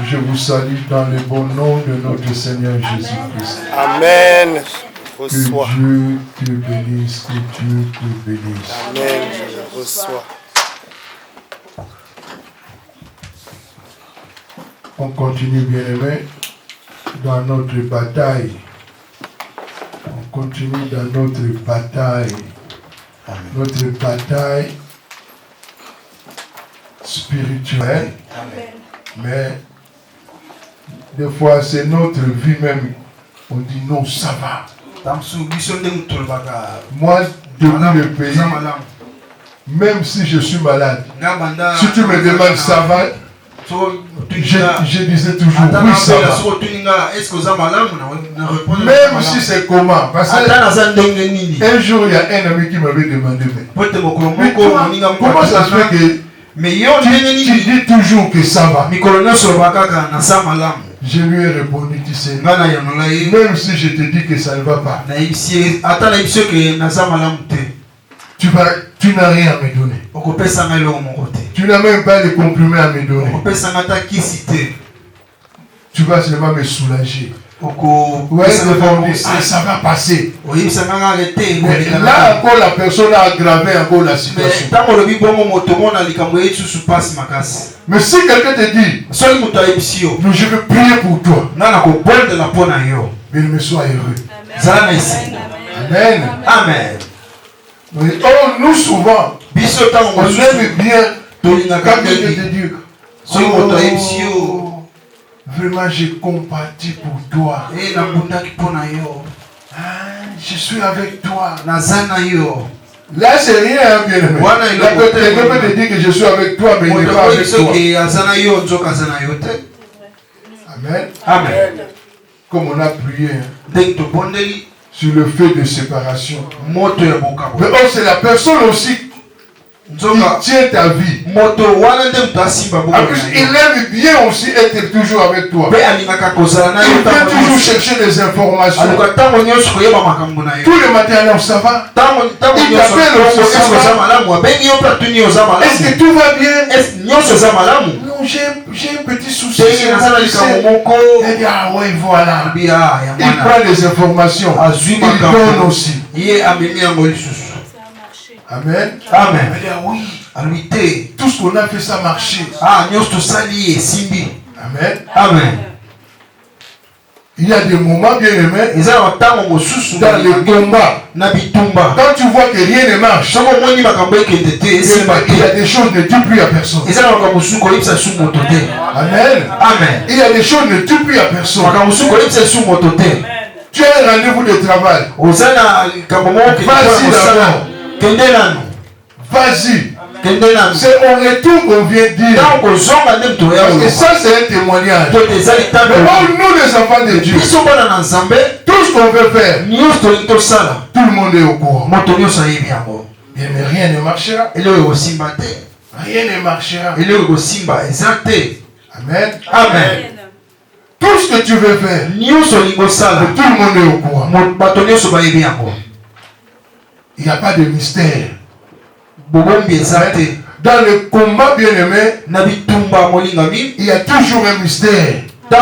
Je vous salue dans le bon nom de notre Seigneur Jésus-Christ. Amen. Que Dieu te bénisse, que Dieu te bénisse. Amen. Je reçois. On continue, bien-aimés, dans notre bataille. On continue dans notre bataille. Amen. Notre bataille spirituelle. Amen. Mais des fois, c'est notre vie même. On dit non, ça va. Moi, depuis le pays, même si je suis malade, si tu me demandes ça va, je disais toujours oui, ça va. Même si c'est comment. Parce qu'un jour, il y a un ami qui m'avait demandé mais comment ça se fait que tu dis toujours que ça va? Je lui ai répondu, tu sais, même si je te dis que ça ne va pas, tu n'as rien à me donner. Tu n'as même pas de compliments à me donner. Tu vas seulement me soulager. Ouais, ça va passer. Mais là encore, la personne a aggravé encore la situation. Mais si quelqu'un te dit, mais je veux prier pour toi, mais me sois heureux. Amen. Amen. Oh, nous souvent, on aime bien quand quelqu'un te dit, vraiment, j'ai compatis pour toi. Je suis avec toi. Là, c'est rien, bien aimé. Quelqu'un peut te dire que je suis avec toi, mais il n'est pas avec toi. Amen. Amen. Comme on a prié sur le fait de séparation. Mais c'est la personne aussi qui tient ta vie. En plus, il aime bien aussi être toujours avec toi. Il vient toujours chercher des informations. Tous les matins, alors ça va? Il t'appelle aussi, ça va? Est-ce que tout va bien? Non, j'ai un petit souci. Il dit, ah ouais, voilà. Il prend des informations. Il donne aussi. Amen. Amen. Oui. Tout ce qu'on a fait, ça marchait. Amen. Amen. Il y a des moments bien aimés dans les combats. Quand tu vois que rien ne marche, il y a des choses ne tuent plus à personne. Amen. Amen. Il y a des choses ne tuent plus à personne. Tu as un rendez-vous de travail. Vas-y d'abord. Vas-y. C'est au retour qu'on vient dire. Parce que ça, c'est un témoignage. Nous, les enfants de Dieu, tout ce qu'on veut faire, tout le monde est au courant. Bien, mais rien ne marchera. Rien ne marchera. Amen. Amen. Tout ce que tu veux faire, tout le monde est au courant. Il n'y a pas de mystère. Dans le combat bien aimé, il y a toujours un mystère. Il y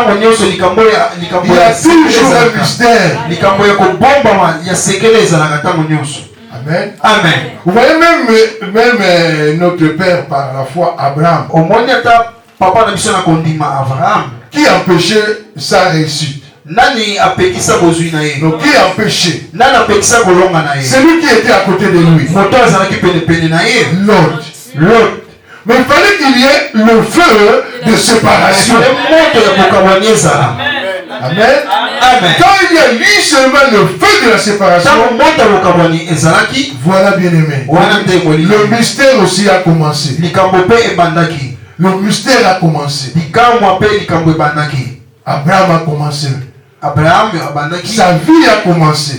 a toujours un mystère. Amen. Amen. Vous voyez même notre père par la foi Abraham, qui empêchait sa réussite. Donc qui a empêché? C'est lui qui était à côté de lui. L'autre. Mais il fallait qu'il y ait le feu de séparation. Amen. Amen. Quand il y a lui seulement le feu de la séparation, voilà bien aimé. Le mystère aussi a commencé. Le mystère a commencé. Abraham a commencé. Sa vie a commencé.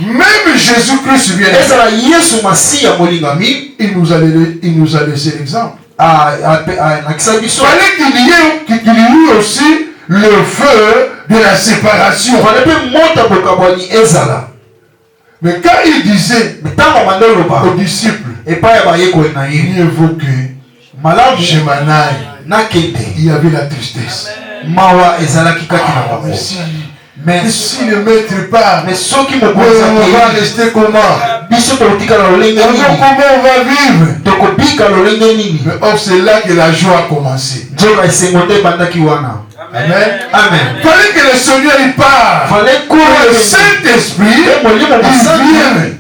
Même Jésus-Christ vient. Il nous a laissé l'exemple. Il fallait qu'il y ait aussi le feu de la séparation. Mais quand il disait aux disciples, mieux vaut que je m'en aille, il y avait la tristesse. Mais si le maître part, on va rester comment? Comment on va vivre? Mais or c'est là que la joie a commencé. Amen. Amen. Fallait que le Seigneur il part. Que le Saint-Esprit il vienne.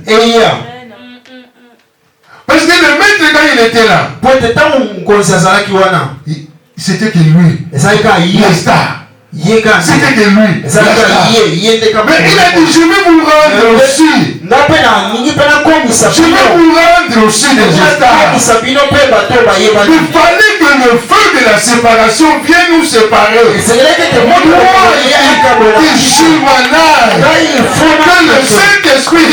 Parce que le maître quand il était là, c'était que lui. Le star. C'était que lui. Mais il a dit je vais vous rendre aussi. Je vais vous rendre aussi des stars. Il fallait que le feu de la séparation vienne nous séparer. Que le Saint-Esprit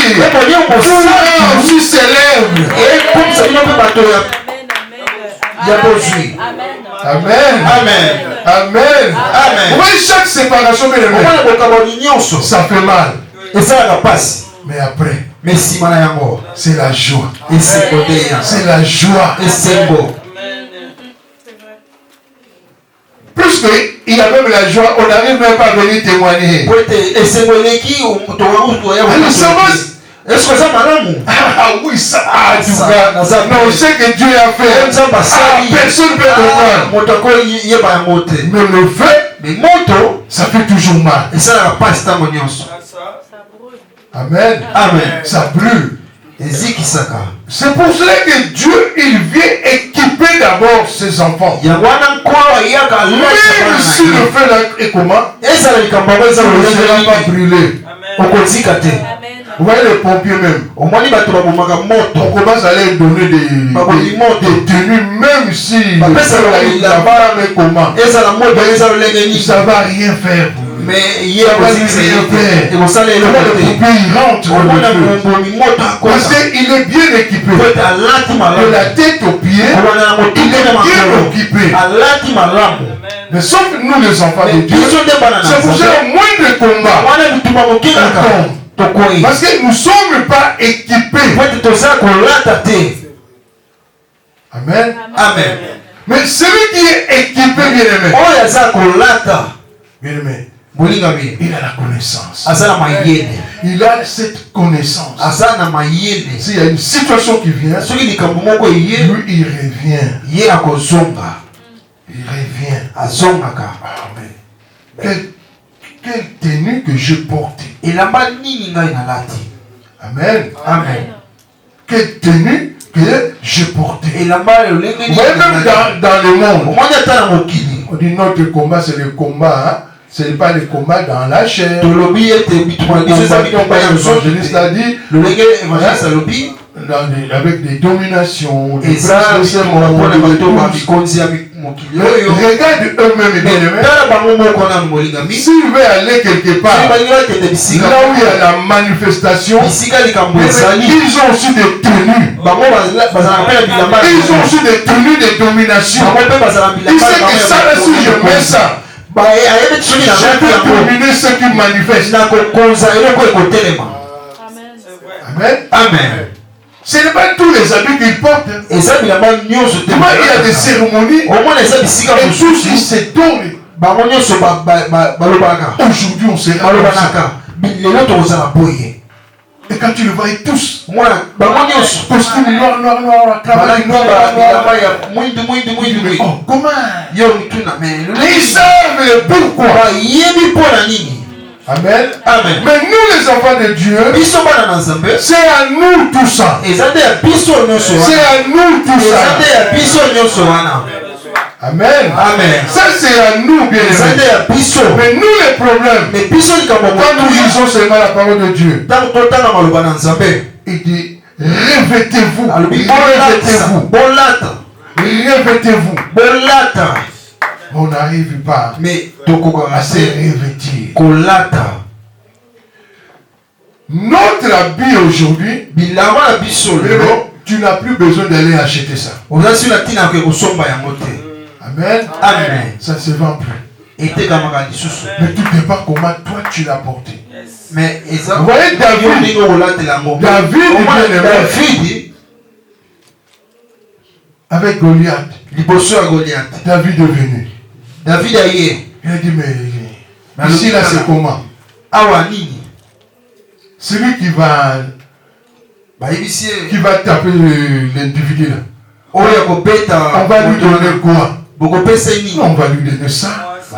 aussi s'élève. Amen. Amen. Amen. Amen. Vous voyez, chaque séparation, ça fait mal. Mais après, c'est la joie. C'est la joie. Plus qu'il y a même la joie, on n'arrive même pas à venir témoigner. Ah oui, ça, non, c'est que Dieu a fait. Personne ne peut comprendre. Mais le fait, ça fait toujours mal. Amen. Amen. Ça brûle. C'est pour cela que Dieu, il vient équiper d'abord ses enfants. Même si le feu est comment, il ne sera pas brûlé. Vous voyez les pompiers même. On commence à leur donner des tenues, même si le feu est là-bas, mais comment. Ça ne va rien faire. Mais il y a pas de le pompier il rentre dans le feu. Parce qu'il est bien équipé. De la tête aux pieds, il est bien équipé. Mais sauf nous les enfants de Dieu, c'est pour ça moins de combat. Parce que nous ne sommes pas équipés. Amen. Amen. Mais celui qui est équipé, bien-aimé, bien-aimé, il a la connaissance. Il a cette connaissance. S'il y a une situation qui vient, lui il revient. Il revient. Amen. Quelle tenue que je portais. Amen. Amen. Quelle tenue que je portais. Vous voyez même dans le monde, on dit notre combat c'est le combat, hein? Ce n'est pas le combat dans la chair. L'évangéliste a dit, avec des dominations, des regarde eux-mêmes, s'il veut aller quelque part, là où il y a la manifestation, ils ont aussi des tenues. Ils ont aussi des tenues de domination. Ils savent que ça, si je mets ça, je peux dominer ceux qui manifestent. Amen. Amen. Ce n'est pas tous les habits qu'ils portent. Il y a des cérémonies et tous ils se donnent. Aujourd'hui on sera comme ça. Et quand tu le vois tous, costume noir, cravate noire, oh, comment? Ils savent pourquoi. Amen. Amen. Mais nous les enfants de Dieu, c'est à nous tout ça. C'est à nous tout ça. Amen. Amen. Ça c'est à nous bien aimés. Mais nous les problèmes, quand nous lisons seulement la parole de Dieu, il dit revêtez-vous. Revêtez-vous. On n'arrive pas à se revêtir. Notre habit aujourd'hui, tu n'as plus besoin d'aller acheter ça. Amen. Amen. Ça ne se vend plus. Mais tout dépend comment toi tu l'as porté. Mais vous voyez David avec Goliath. David est venu. David a eu. Il a dit mais ici là c'est comment? Celui qui va taper l'individu là. On va lui donner quoi? Non, on va lui donner ça.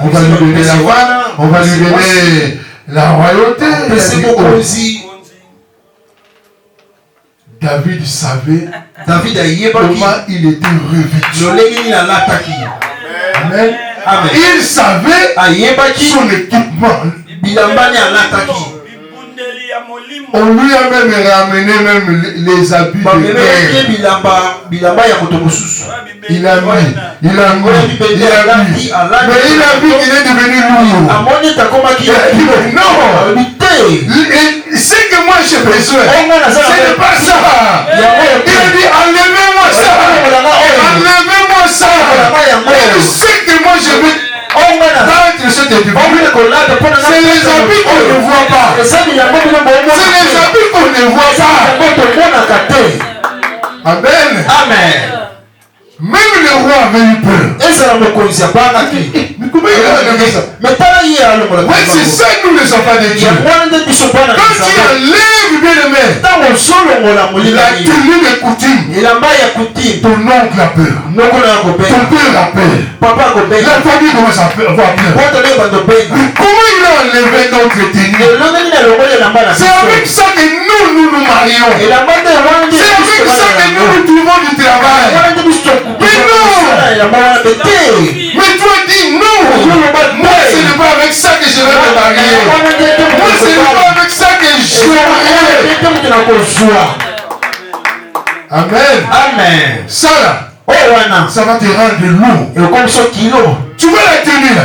On va lui donner la vanne. On va lui donner la royauté. David savait comment il était revêtu. Amen. Amen. Il savait son équipement. On lui a même ramené même les habits de guerre. Il a mis. Mais il a vu qu'il est devenu lourd. Il a dit non. C'est que moi j'ai besoin. Ce n'est pas ça. Il a dit enlevez-moi ça. Enlevez-moi ça. C'est que moi je veux. C'est les habits qu'on ne voit pas. C'est les habits qu'on ne voit pas. Amen. Amen. Même le roi avait eu peur. Mais comment il a enlevé ça? Mais c'est ça nous les enfants de Dieu. Quand tu enlèves bien le main, la tenue de coutume, ton oncle a peur, ton père a peur, la famille commence à avoir peur. Comment il a enlevé notre tenue? C'est avec ça que nous nous marions. C'est avec ça que nous nous trouvons du travail. Mais non! Mais toi dis non! Moi ce n'est pas avec ça que je vais me marier. Moi ce n'est pas avec ça que je vais me marier. Amen. Amen. Ça là, ça va te rendre lourd. Tu vois la tenue là?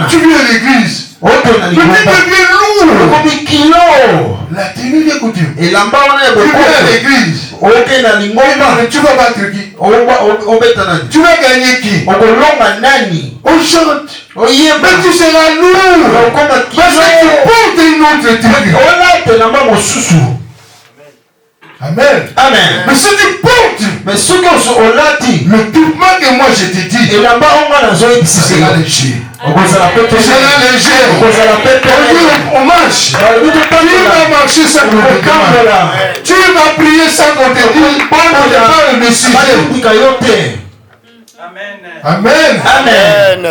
Tu viens à l'église. Mais tu deviens lourd. La tenue de coutume. Tu viens à l'église. Tu vas battre qui? Tu vas gagner qui? On chante. Mais tu seras lourd. Parce que tu portes une autre tenue. Amen. Amen. Mais si tu portes l'équipement que moi je te dis, ça sera léger. On marche. Tu vas marcher sans qu'on te demande. Tu vas prier sans qu'on te dise. On n'est pas le Messie. Amen. Amen.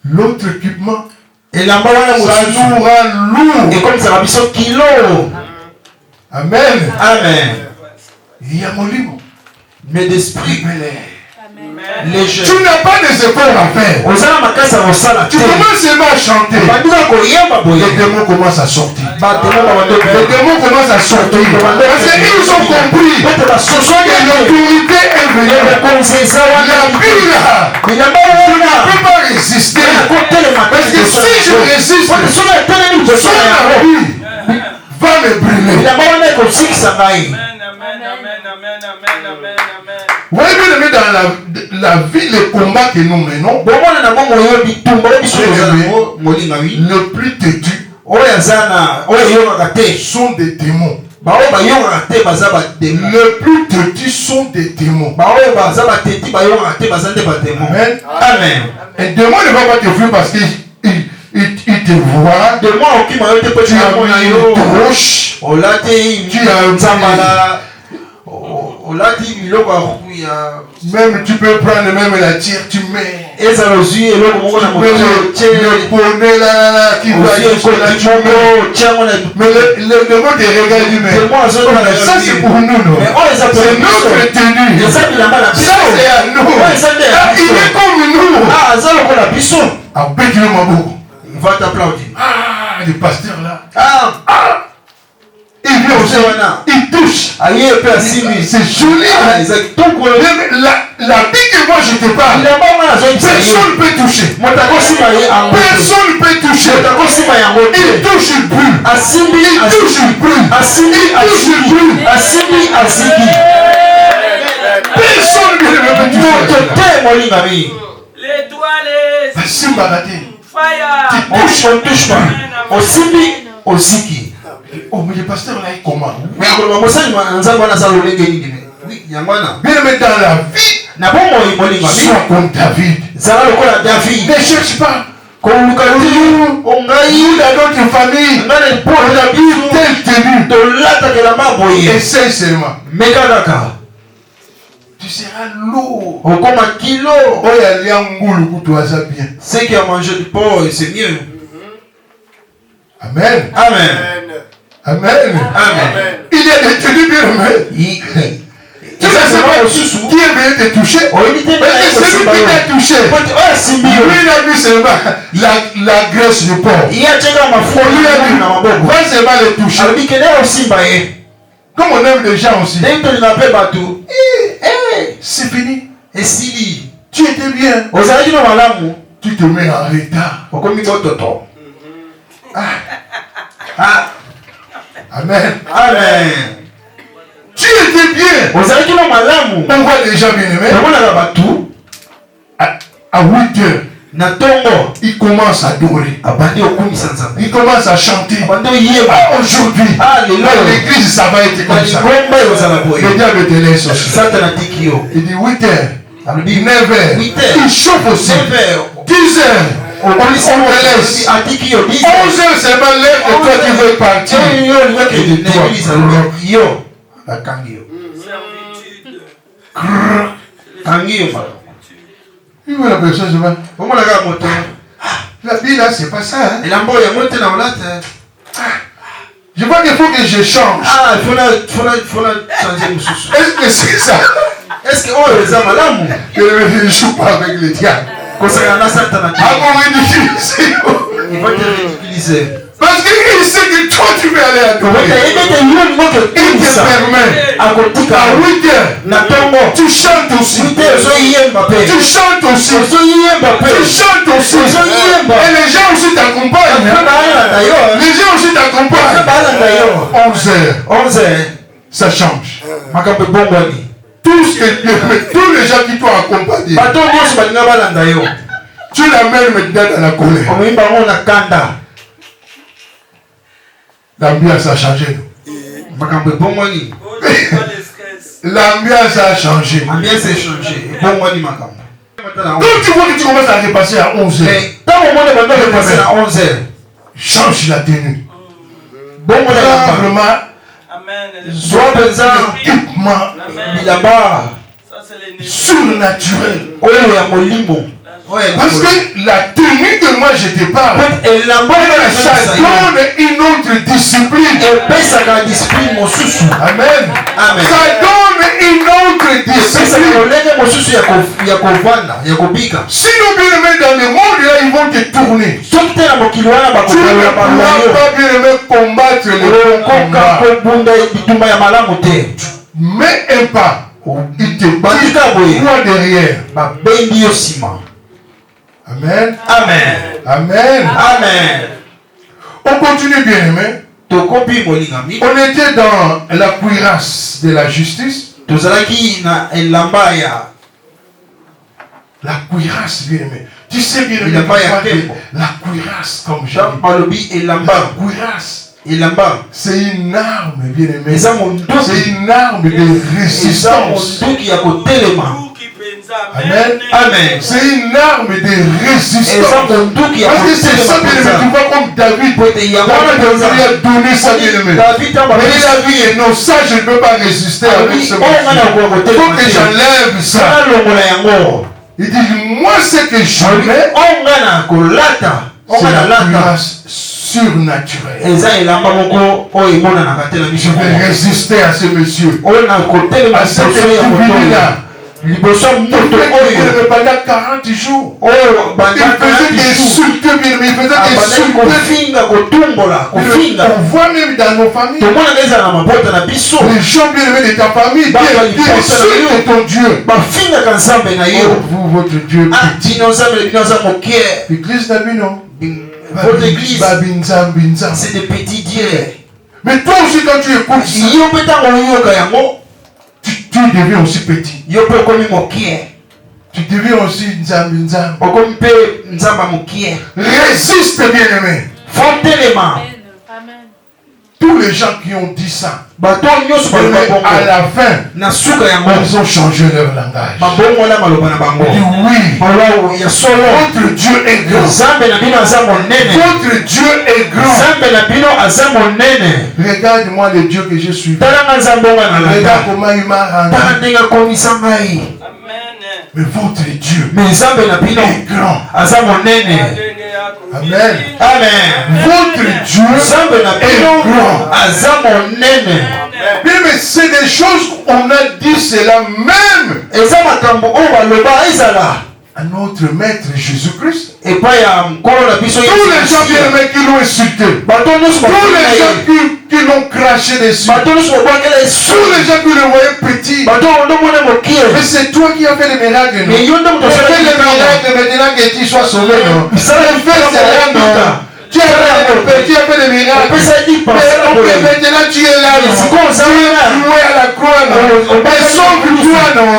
L'autre équipement, ça nous rend lourd. Et comme ça va biso kilo. Amen. Amen. Il y a mon livre. Mais d'esprit léger. Tu n'as pas des efforts à faire. Tu commences seulement à chanter. Les démons commencent à sortir. Les démons commencent à sortir. Parce qu'ils ont compris que l'autorité est venue. La Bible, tu ne peux pas résister. Parce que si je résiste, son vie va me brûler. Vous voyez bien aimé, dans la vie, les combats que nous menons, le plus têtu sont des démons. Le plus têtu sont des démons. Amen. Amen. Et démon ne va pas te fuir parce qu'il te voit. Tu as mis une torche. Tu as même tu peux prendre même la tire, tu mets. Le bonnet là qui va mais le démon te regarde, mais ça c'est pour nous, non? C'est notre tenue. Ça c'est à nous. Il est comme nous. Il va t'applaudir. Le pasteur là. Il vient aussi, il touche. C'est joli. La vie que moi je te parle, personne ne peut toucher. Personne ne peut toucher. Il touche, il brûle. Il touche, il brûle. Personne ne peut toucher. L'étoile On ne touche pas. Osimbi, osiki. Oh, mais le pasteur là, il comment? Mais on Bien aimé dans la vie, sois comme David. Ne cherche pas. Nous, dans notre famille, on a vu telle tenue. Essaye seulement. Tu seras lourd. Oh, il y a un goulou pour toi, ça bien. Ceux qui ont mangé du porc, c'est mieux. Amen. Amen. Amen. Amen. Il y a des tenues bien aimées. Tu ne sais pas qui est venu te toucher. Mais c'est celui qui t'a touché. Lui, il a vu seulement la graisse du porc. Lui a dit, va seulement le toucher. Comme on aime les gens aussi. C'est fini. Et si tu étais bien, tu te mets en retard. Amen. Amen. Tu étais bien. On voit les gens bien aimés. À 8 heures, il commence à adorer. Il commence à chanter. Aujourd'hui, l'église, ça va être comme ça. Le diable te laisse aussi. Il dit 8 heures, 9 heures, il chauffe aussi. 10 heures, on te laisse. 11 heures, c'est mal lève et toi tu veux partir. Il veut la personne, la vie là, c'est pas ça. Hein? Je vois qu'il faut que je change. Est-ce que c'est ça? Est-ce que je ne joue pas avec le diable? Il va te ridiculiser. Parce qu'il sait que toi tu veux aller à toi. Il te permet. À 8 heures, tu chantes aussi. Tu chantes aussi. Tu chantes aussi. Et les gens aussi t'accompagnent. Les gens aussi t'accompagnent. 11 heures, ça change. Tous les gens qui t'ont accompagné, tu l'amènes maintenant dans la colère. L'ambiance a changé. L'ambiance a changé. Quand tu vois que tu commences à repasser à 11 heures, change la tenue. Vraiment, équipement surnaturel. Parce que la tenue que moi je te parle, ça donne une autre discipline. Amen. Ça donne une autre discipline. Si nous bien aimés dans le monde, là, ils vont te tourner. Tu ne pourras pas bien aimé combattre le combat. Mais un pas. Il te bat toi derrière. Amen. Amen. Amen. Amen. On continue bien aimé. On était dans la cuirasse de la justice. La cuirasse bien aimé. Tu sais bien aimé. La cuirasse comme j'ai dit. La cuirasse. C'est une arme bien aimé. C'est une arme de résistance. Amen. Amen. C'est une arme de résistance. Parce que c'est ça bien aimé. Tu vois comme David. David a donné ça bien aimé. Mais il a dit non, ça je ne peux pas résister avec ce morceau. Il faut que j'enlève ça. Il dit moi ce que je mets, c'est la cuirasse surnaturelle. Je vais résister à ce monsieur. À cet individu-là. Pendant 40 jours, il faisait des insultes, il faisait des insultes. On voit même dans nos familles. Les gens bien aimés de ta famille insultent ton Dieu. Oh, vous, votre Dieu petit. L'église n'a vu, non? Votre église, c'est des petits dieux. Mais toi aussi, quand tu écoutes ça, tu deviens aussi petit. Tu deviens aussi Nzambi Nzambi. Résiste, bien-aimé. Tous les gens qui ont dit ça, à la fin, ils ont changé leur langage. Ils disent oui, votre Dieu est grand. Votre Dieu est grand. Regarde-moi le Dieu que je suis. Regarde comment il m'a rendu. Mais votre Dieu est grand. Amen. Amen. Votre Dieu est grand. Mais c'est des choses qu'on a dit cela même à notre maître Jésus-Christ. Tous les gens qui l'ont insulté, tous les gens qui l'ont craché dessus, tous les gens qui le voyaient petit. Mais c'est toi qui as fait les miracles, non? Tu as fait les miracles maintenant que tu sois sauvé, non? Tu as fait cela, non? Tu as fait les miracles. Mais maintenant tu es là, non? Tu es loué à la croix, non? Mais sauve-toi, non?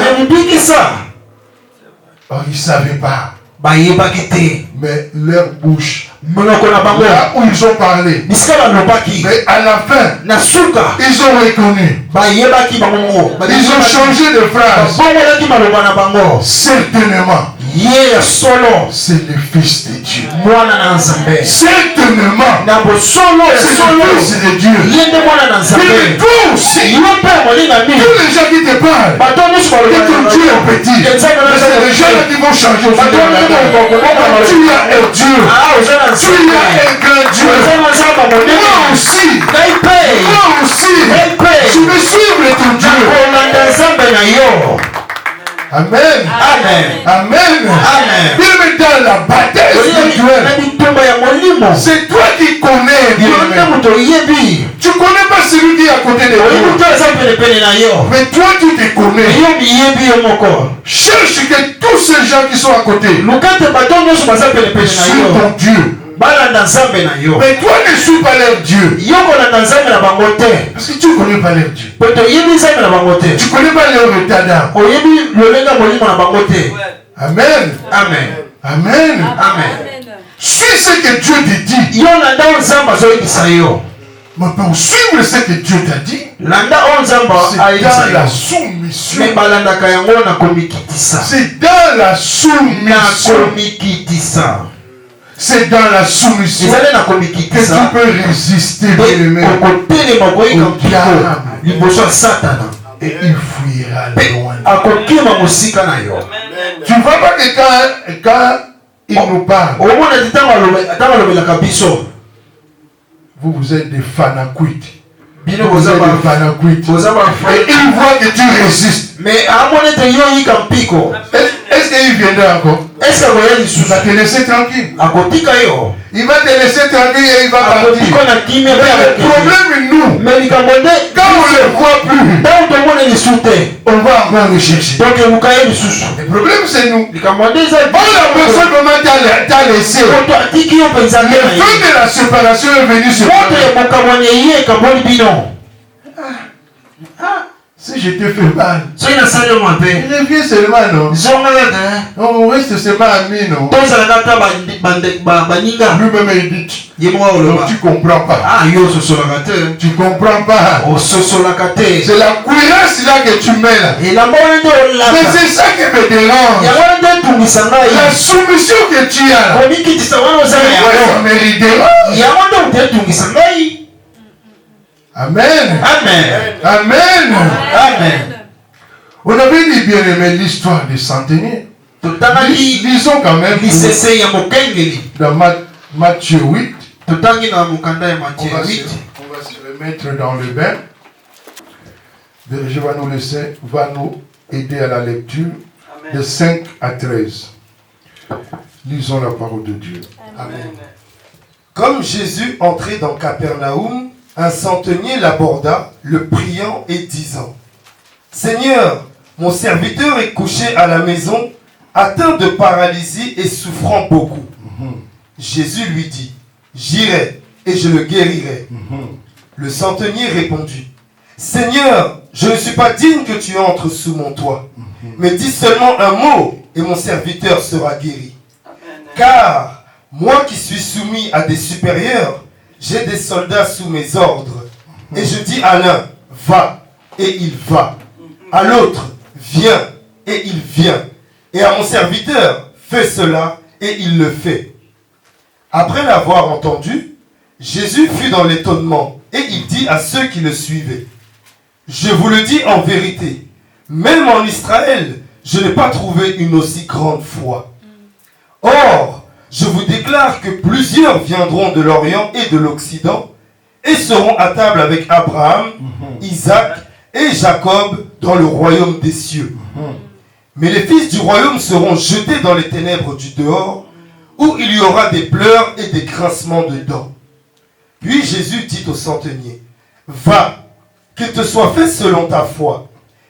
Oh, ils ne savaient pas. Mais leur bouche, là où ils ont parlé, mais à la fin, ils ont reconnu. Ils ont changé de phrase. Certainement, c'est le Fils de Dieu. Certainement, c'est le Fils de Dieu. Mais toi aussi, tous les gens qui te parlent, que ton Dieu est petit, c'est les gens qui vont changer aussi de la tu as un Dieu. Tu as un grand Dieu. Moi aussi, je vais suivre ton Dieu. Amen. Amen. Même dans la bataille spirituelle, c'est toi qui connais. Tu ne connais pas celui qui est à côté de toi. Mais toi tu te connais. Cherche que tous ces gens qui sont à côté suivent ton Dieu. Mais toi ne suis pas leur Dieu. Parce que tu ne connais pas leur Dieu. Tu ne connais pas leur état d'âme. Amen. Amen. Suis ce que Dieu te dit. Mais pour suivre ce que Dieu t'a dit, c'est dans la soumission. C'est dans la soumission. C'est dans la soumission que tu peux résister, bien-aimé, au diable. Et il fuira loin. Tu ne vois pas que quand il nous parle, vous êtes des fanaquites. Et il voit que tu résistes. Est-ce qu'il viendra encore? Il va te laisser tranquille. Il va te laisser tranquille et il va partir. Mais le problème est nous. Quand on ne le voit plus, on va encore le chercher. Le problème c'est nous. Quand la personne comment t'a laissé, le feu de la séparation est venu sur toi. Si je te fais mal, reviens seulement, non? On reste seulement amis, non? Lui-même il dit, donc tu comprends pas. Tu comprends pas. C'est la cuirasse là que tu mets là. Mais c'est ça qui me dérange. La soumission que tu as là. Ça me dérange. Amen. On avait dit, bien aimé, l'histoire des centeniers. Lisons quand même dans Matthieu 8. On va se remettre dans le bain. Je vais nous laisser, va nous aider à la lecture de 5 à 13. Lisons la parole de Dieu. Amen. Comme Jésus entrait dans Capernaum, un centenier l'aborda, le priant et disant: Seigneur, mon serviteur est couché à la maison, atteint de paralysie et souffrant beaucoup. Jésus lui dit: J'irai et je le guérirai. Le centenier répondit: Seigneur, je ne suis pas digne que tu entres sous mon toit, mais dis seulement un mot et mon serviteur sera guéri. Car moi qui suis soumis à des supérieurs, j'ai des soldats sous mes ordres. Et je dis à l'un, va, et il va. À l'autre, viens, et il vient. Et à mon serviteur, fais cela, et il le fait. Après l'avoir entendu, Jésus fut dans l'étonnement, et il dit à ceux qui le suivaient, je vous le dis en vérité, même en Israël, je n'ai pas trouvé une aussi grande foi. Or, je vous déclare que plusieurs viendront de l'Orient et de l'Occident et seront à table avec Abraham, Isaac et Jacob dans le royaume des cieux. Mais les fils du royaume seront jetés dans les ténèbres du dehors, où il y aura des pleurs et des grincements de dents. Puis Jésus dit au centenier, va, qu'il te soit fait selon ta foi.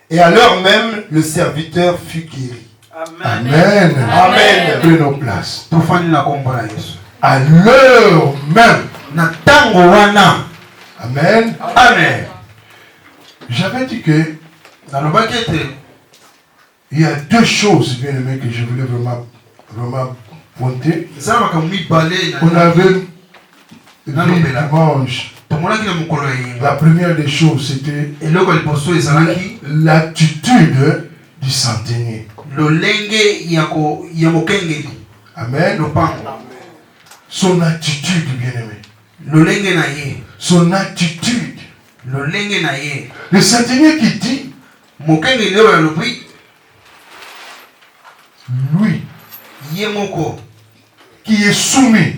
Et à l'heure même, le serviteur fut guéri. Amen. Amen. Prenez nos places. À l'heure même. Na tango wana. Amen. Amen. J'avais dit que il y a deux choses, bien aimé, que je voulais vraiment pointer. On avait vu dimanche. La première des choses, c'était l'attitude du centenier. Amen. Son attitude, bien-aimé. Son attitude. Le centenier qui dit, lui, qui est soumis,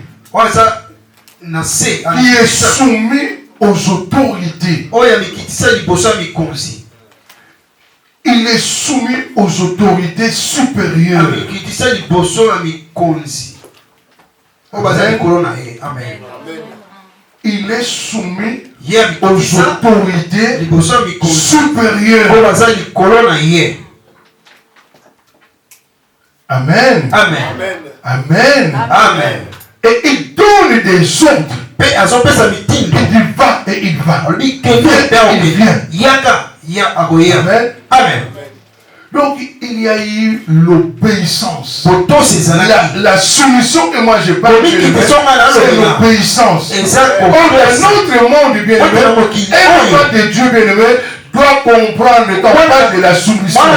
aux autorités. Il est soumis aux autorités supérieures. Amen. Il est soumis aux autorités supérieures. Amen. Amen. Amen. Amen. Et il donne des ordres. Il dit va et il va. Il vient. Amen. Amen. Donc il y a eu l'obéissance. La soumission que moi je parle, c'est l'obéissance. Or, dans notre monde bien aimé, un enfant de Dieu bien aimé doit comprendre quand on parle de la soumission. Le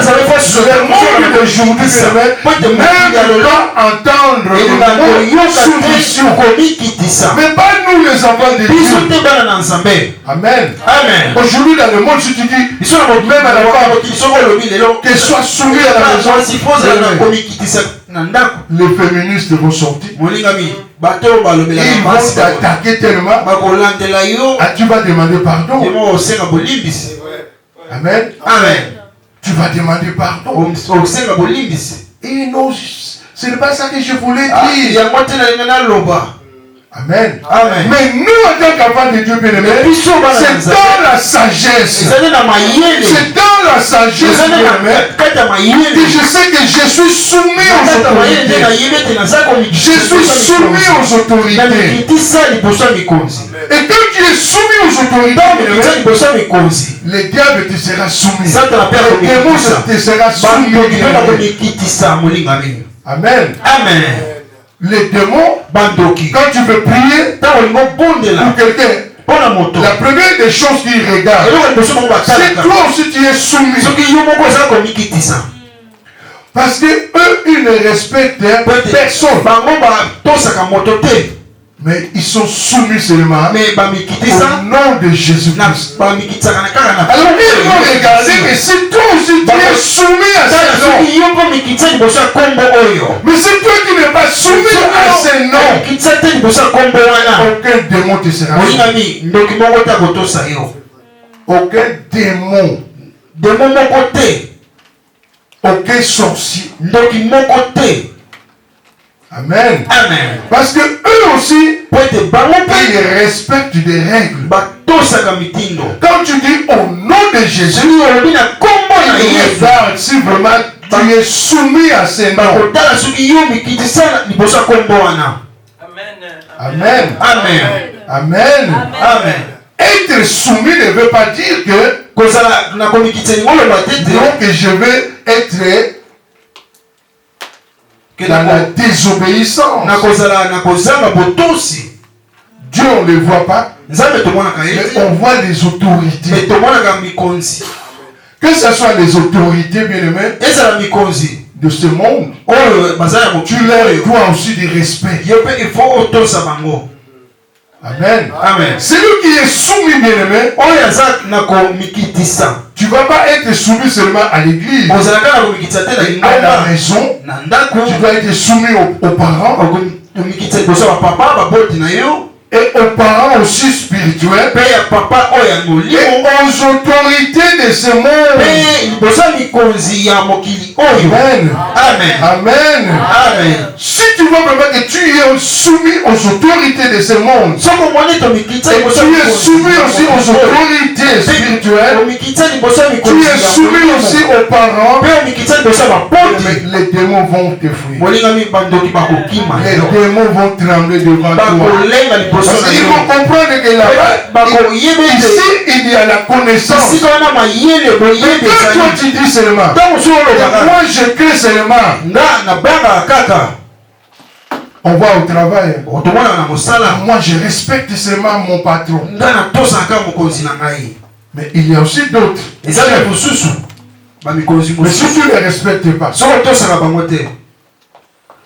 monde d'aujourd'hui bien aimé ne doit entendre le mot soumission. Mais pas nous les enfants de Dieu. Amen. Amen. Aujourd'hui dans le monde, si tu dis, même à la femme, qu'elle soit soumise à la maison, les féministes vont sortir. Ils vont t'attaquer tellement. Ah, tu vas demander pardon. Amen. Amen. Tu vas demander pardon. Et non, ce n'est pas ça que je voulais dire. Amen. Amen. Mais nous, en tant qu'enfants de Dieu bien-aimé, c'est dans la sagesse. C'est dans la sagesse que je sais que je suis soumis aux autorités. Je suis soumis aux autorités. Et quand tu es soumis aux autorités, le diable te sera soumis. Le démon te sera soumis. Amen. Amen. Les démons, quand tu veux prier pour quelqu'un, la première des choses qu'ils regardent, c'est toi aussi tu es soumis. Parce que eux, ils ne respectent personne. Mais ils sont soumis seulement au nom de Jésus-Christ. Alors ils vont regarder que si toi aussi tu es soumis à ce nom, mais si toi tu n'es pas soumis à ce nom, aucun démon te sera soumis. Aucun démon, aucun sorcier. Amen. Amen. Parce que eux aussi, ils respectent des règles. Quand tu dis au nom de Jésus, regarde si vraiment tu es soumis à ces noms. Amen. Amen. Amen. Amen. Être soumis ne veut pas dire que donc je vais être dans la désobéissance. Dieu, on ne les voit pas, mais on voit les autorités. Que ce soit les autorités, bien-aimés, de ce monde, tu leur dois aussi du respect. Amen. Amen. Celui qui est soumis, bien-aimé, tu ne vas pas être soumis seulement à l'église, à la maison. Tu dois être soumis aux parents et aux parents aussi spirituels et aux autorités de ce monde. Amen. Amen. Amen. Amen. Si tu veux vraiment que tu es soumis aux autorités de ce monde, et tu es soumis aussi aux autorités spirituelles, tu es soumis aussi aux parents, les démons vont te fuir. Les démons vont trembler devant toi. Parce qu'ils vont comprendre que là-bas, ici, il y a la connaissance. Mais quand toi tu dis seulement, moi je crée seulement, on va au travail. Moi je respecte seulement mon patron. Mais il y a aussi d'autres. Mais si tu ne les respectes pas,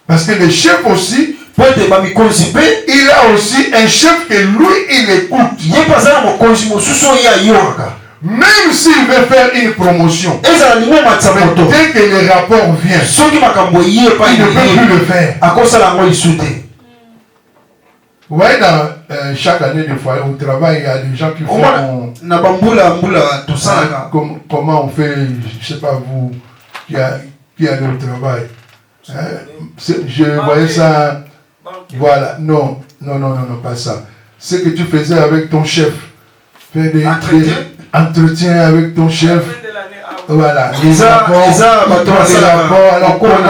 parce que le chef aussi, il a aussi un chef que lui il écoute. Même s'il veut faire une promotion, dès que les rapports viennent, il ne peut plus le faire. Vous voyez, dans chaque année des fois au travail, il y a des gens qui font comment on fait, je ne sais pas vous qui allez au travail. Je voyais ça. Voilà, non, pas ça. Ce que tu faisais avec ton chef, faire des entretiens avec ton chef. Voilà, les rapports, alors comment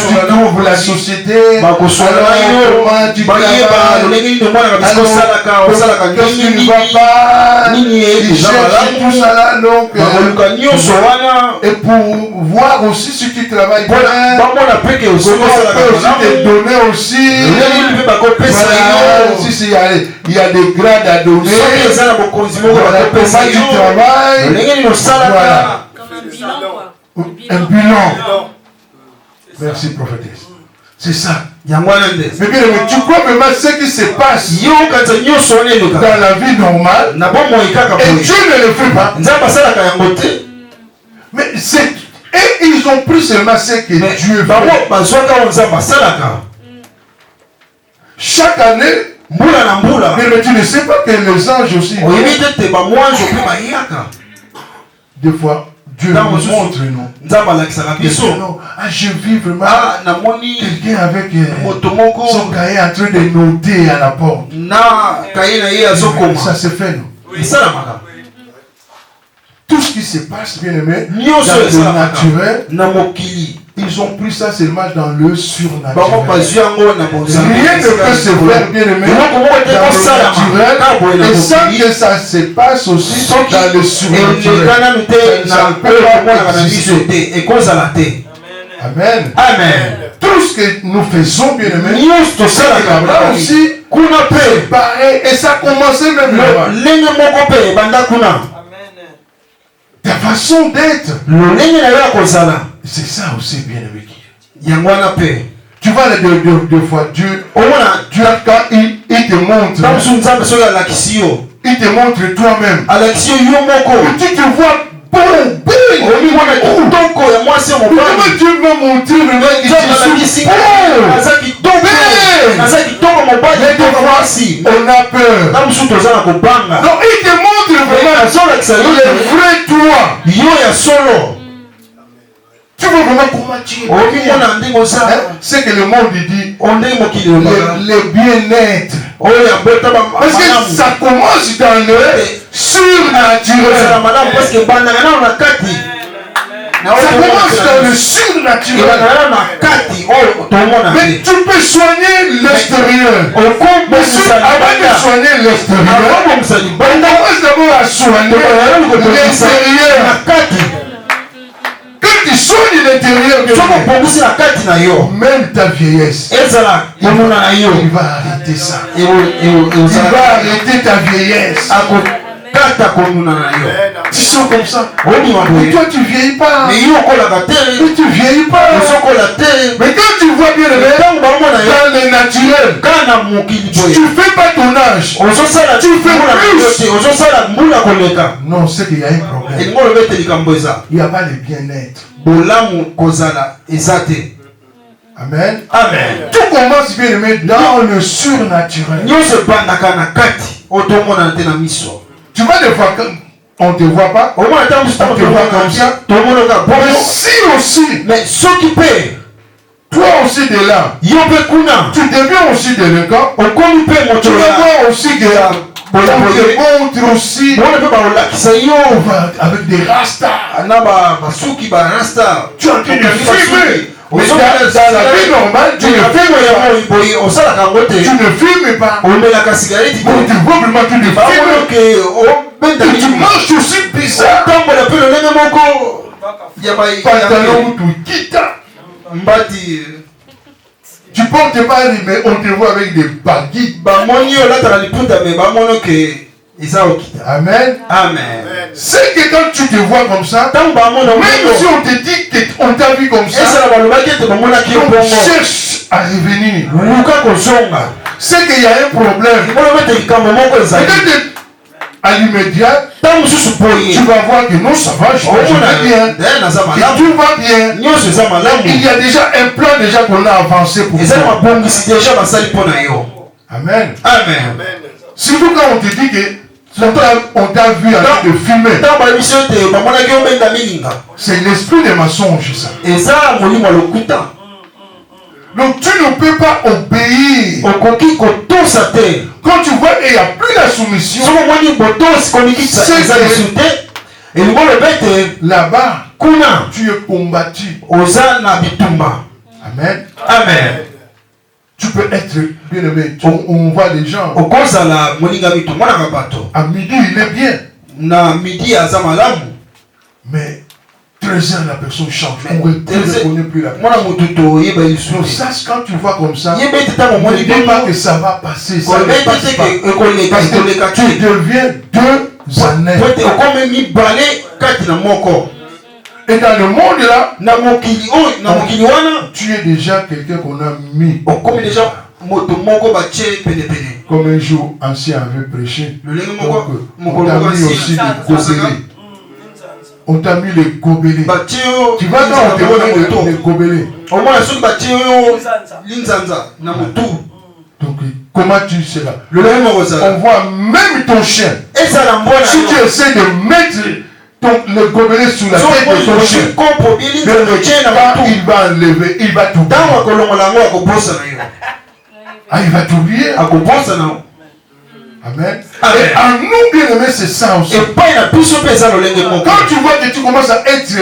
tu trouves la société, alors comment tu travailles, qu'est-ce qui ne va pas, ils cherchent tout ça là, donc, et pour voir aussi si tu travailles bien, comment on peut aussi te donner aussi, voilà, si il y a des grades à donner, voilà, comment tu travailles, voilà. Comme un bilan, quoi. Un bilan. Merci, prophétesse. C'est ça. Mais bien, tu crois vraiment ce qui se passe dans la vie normale et Dieu ne le fait pas. Mais et ils ont pris seulement ce que Dieu fait. Chaque année, mais tu ne sais pas que les anges aussi. Des fois, Dieu nous montre, non. Je vis vraiment quelqu'un avec son cahier en train de noter à la porte. Ça se fait, non? Tout ce qui se passe, bien aimé, dans le naturel, ils ont pris ça seulement dans le surnaturel. Rien ne peut se faire, bien aimé, dans le naturel, et sans que ça se passe aussi dans le surnaturel. Ça ne peut pas exister. Amen. Amen. Tout ce que nous faisons, bien aimé, c'est là aussi, c'est pareil, et ça a commencé même là-bas. Ta façon d'être, c'est ça aussi, bien aimé. Tu vois, deux fois, Dieu, quand il te montre, il te montre toi-même. Tu te vois bon, Dieu m'a montré on a peur. Donc il te montre vraiment le vrai toi. Tu vois vraiment comment tu es. C'est que le monde dit le bien-être. Parce que ça commence dans le surnaturel. Ça commence dans le surnaturel. Mais tu peux soigner l'extérieur. Mais avant de soigner l'extérieur, on commence d'abord à soigner l'extérieur. Quand tu sors de l'intérieur, même ta vieillesse, il va arrêter ça. Il va arrêter ta vieillesse. Tu sens comme ça. Mais toi tu vieillis pas. Mais tu vieillis pas. Mais quand tu vois bien le même, dans le naturel, tu fais pas ton âge. Tu fais plus. Non, c'est qu'il y a un problème. Il n'y a pas de bien-être. Amen. Amen. Tout commence bien aimé dans le surnaturel. Tu vois des fois on ne te voit pas, on te voit comme ça. Mais si aussi, mais ce qui paie, toi aussi de là, tu deviens aussi délinquant. Tu vas voir aussi que on te montre aussi avec des rastas. Tu es en train de fumer. Mais dans la vie normale, tu ne fumes pas. Bon, tu vois vraiment que tu ne fumes. Tu manges aussi bizarre. Pantalon, tu quittes. Tu portes pas, mais on te voit avec des baguettes. Amen. Amen. C'est que quand tu te vois comme ça, même si on te dit qu'on t'a vu comme ça, on cherche à revenir. C'est qu'il y a un problème. Peut-être à l'immédiat, tu vas voir que non, ça va, je vais bien. Que tout va bien. Il y a déjà un plan déjà qu'on a avancé pour toi. Amen. Amen. Surtout quand on te dit que on t'a vu avec de fumer. C'est l'esprit des mensonges, ça. Donc tu ne peux pas obéir. Quand tu vois qu'il n'y a plus la soumission, là-bas, tu es combattu. Amen. Amen. Tu peux être bien aimé. On voit des gens. À midi, il est bien. Mais 13 heures, la personne change. On ne reconnaît plus la personne. Donc ça, quand tu vois comme ça, on ne dit pas que ça va passer. Ça ne passe pas. Parce que tu deviens deux années. Et dans le monde là, tu es déjà quelqu'un qu'on a mis. Comme un jour ancien avait prêché. On t'a mis aussi des gobelets. On t'a mis les gobelets. Tu vas dans on te met les gobelets. Donc comment tu seras? On voit même ton chien. Si tu essaies de mettre le gobelet sous la tête de ton chien, il va enlever, il va t'oublier. Ah, il va t'oublier. Amen. Et en nous, bien aimés, c'est ça aussi. Quand tu vois que tu commences à être,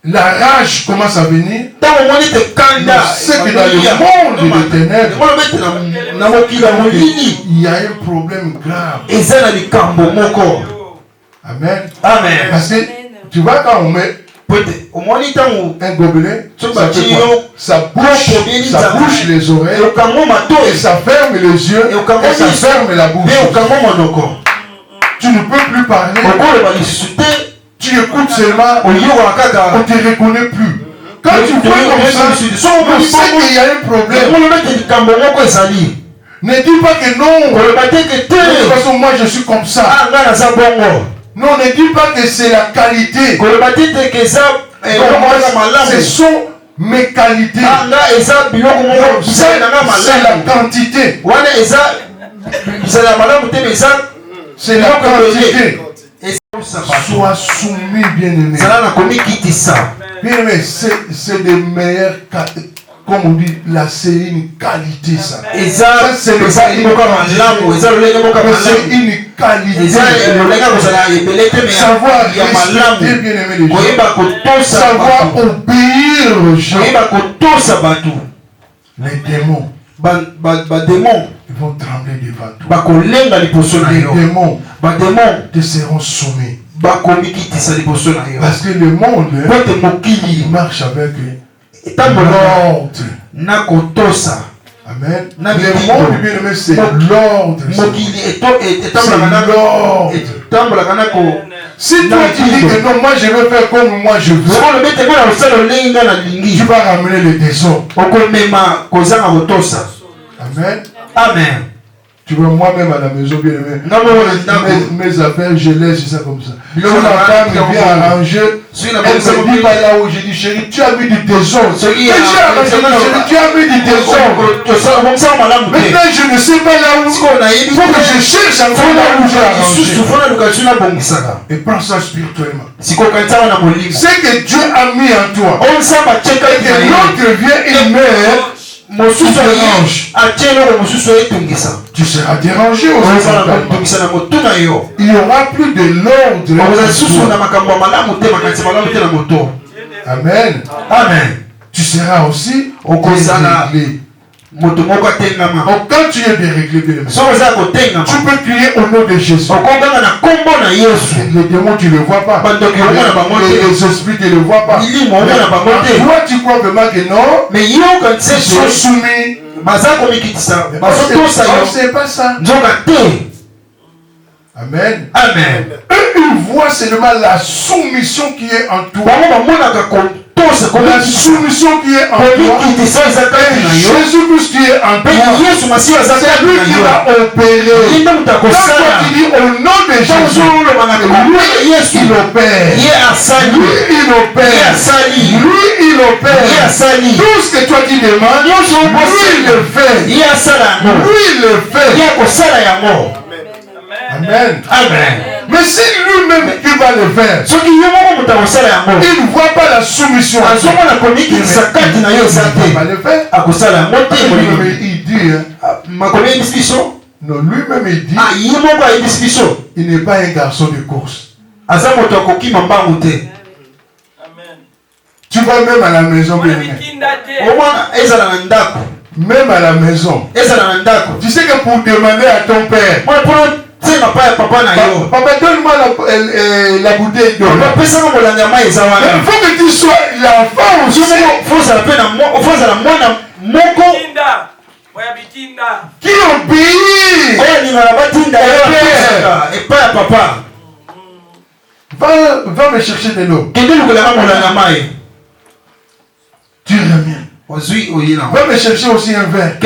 la rage commence à venir, c'est que dans le monde des ténèbres, il y a un problème grave. Amen. Amen. Parce que tu vois quand on met un gobelet, ça bouche les oreilles, et ça ferme les yeux, et ça ferme la bouche. Tu ne peux plus parler. Tu écoutes seulement, on ne te reconnaît plus. Quand tu vois comme ça, on sait qu'il y a un problème. Ne dis pas que non. De toute façon, moi je suis comme ça. Non, ne dis pas que c'est la qualité. Ce sont mes qualités. C'est la quantité. C'est la quantité. Sois soumis, bien-aimé. Bien-aimé, c'est des meilleures qualités. Comme on dit, là c'est une qualité ça. C'est une qualité. Savoir respecter bien aimé les gens. Savoir obéir aux gens. Les démons, ils vont trembler devant toi. Les démons te seront soumis. Parce que le monde, il marche avec l'ordre. Amen. Le monde, bien aimé, c'est l'ordre. C'est l'ordre. Si toi tu dis que non, moi je veux faire comme moi je veux, tu vas ramener le désordre. Amen. Amen. Tu vois, moi-même à la maison, bien aimé, mes affaires, je laisse ça comme ça. Si la femme vient arranger, elle me dit pas là où j'ai dit, chérie, tu as mis du désordre. Mais j'ai arrangé, chérie, tu as mis du désordre. Maintenant, je ne sais pas là où. Il faut que je cherche encore là où j'ai arrangé. Et prends ça spirituellement. Ce que Dieu a mis en toi. Et que l'autre vient, il met. Tu seras dérangé aussi. Il n'y aura plus de l'ordre. Amen. Amen. Tu seras aussi déréglé. Donc quand tu es déréglé, tu peux crier au nom de Jésus. Les démons, tu ne les vois pas. Les esprits, tu ne les vois pas. Toi, tu crois vraiment que non, ils sont soumis. C'est pas ça. Amen. Amen. Eux, ils voient seulement la soumission qui est en toi. La soumission qui est en toi. Jésus-Christ qui est en toi. C'est lui qui va opérer. Quand toi tu dis au nom de Jésus, lui il opère. Lui il opère. Lui il opère. Tout ce que toi tu demandes, lui il le fait. Lui il le fait. Amen. Amen. Mais c'est lui-même qui va le faire. Il ne voit pas la soumission. Il ne va pas le faire. Il dit, non, lui-même il dit, il n'est pas un garçon de course. Tu vas même à la maison, bien aimé. Même à la maison. Tu sais que pour demander à ton père, papa, donne-moi la bouteille d'eau. Il faut que tu sois l'enfant aussi. Qui obéit. Va me chercher de l'eau. Tu ramènes. Va me chercher aussi un verre.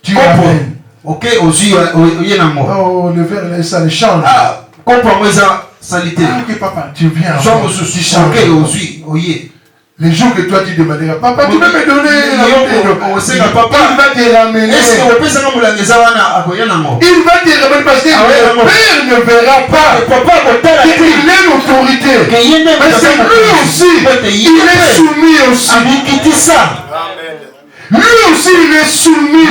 Tu ramènes. Ok, oh, le verre là, ça le change. Ok, papa, tu viens. Les jours que toi tu demanderas, papa, tu peux me donner la bouteille d'eau. Il va te ramener. Il va te ramener parce que le père ne verra pas qu'il est l'autorité. Mais c'est lui aussi. Il est soumis aussi. Lui aussi il est soumis.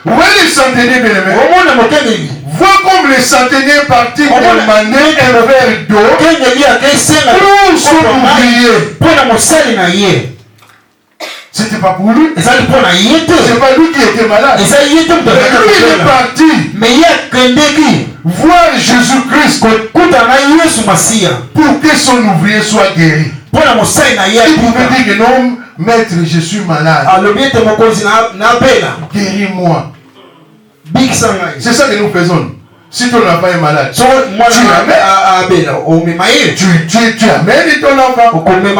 Ouais, les centeniers bien aimés. Vois comme les centeniers partis demander un verre d'eau pour son ouvrier. C'était pas pour lui. C'est pas lui qui était malade. Lui il est parti voir Jésus-Christ pour que son ouvrier soit guéri. Il pouvait dire que non, maître, je suis malade. Guéris-moi. C'est ça que nous faisons. Si ton enfant est malade, tu amènes ton enfant. Tu ne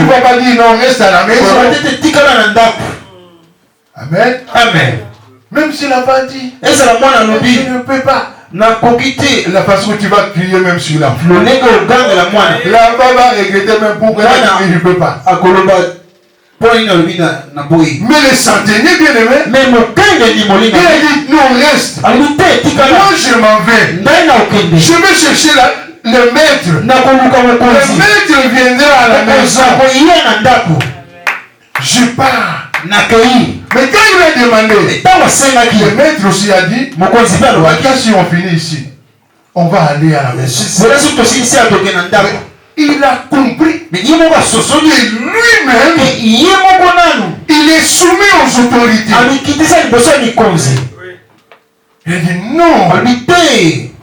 vas pas dire non, reste à la maison. Amen. Amen. Même si l'enfant dit, je ne peux pas. La façon que tu vas crier même sur l'enfant. L'enfant va regretter même pourquoi il ne peut pas. Mais les centeniers bien aimés, il a dit non, reste. Moi je m'en vais. Je vais chercher le maître. Le maître viendra à la maison. Je pars. Mais quand il a demandé, le maître aussi a dit, si on finit ici, on va aller à la maison. Il a compris que lui-même, il est soumis aux autorités. Il a dit non. Habité.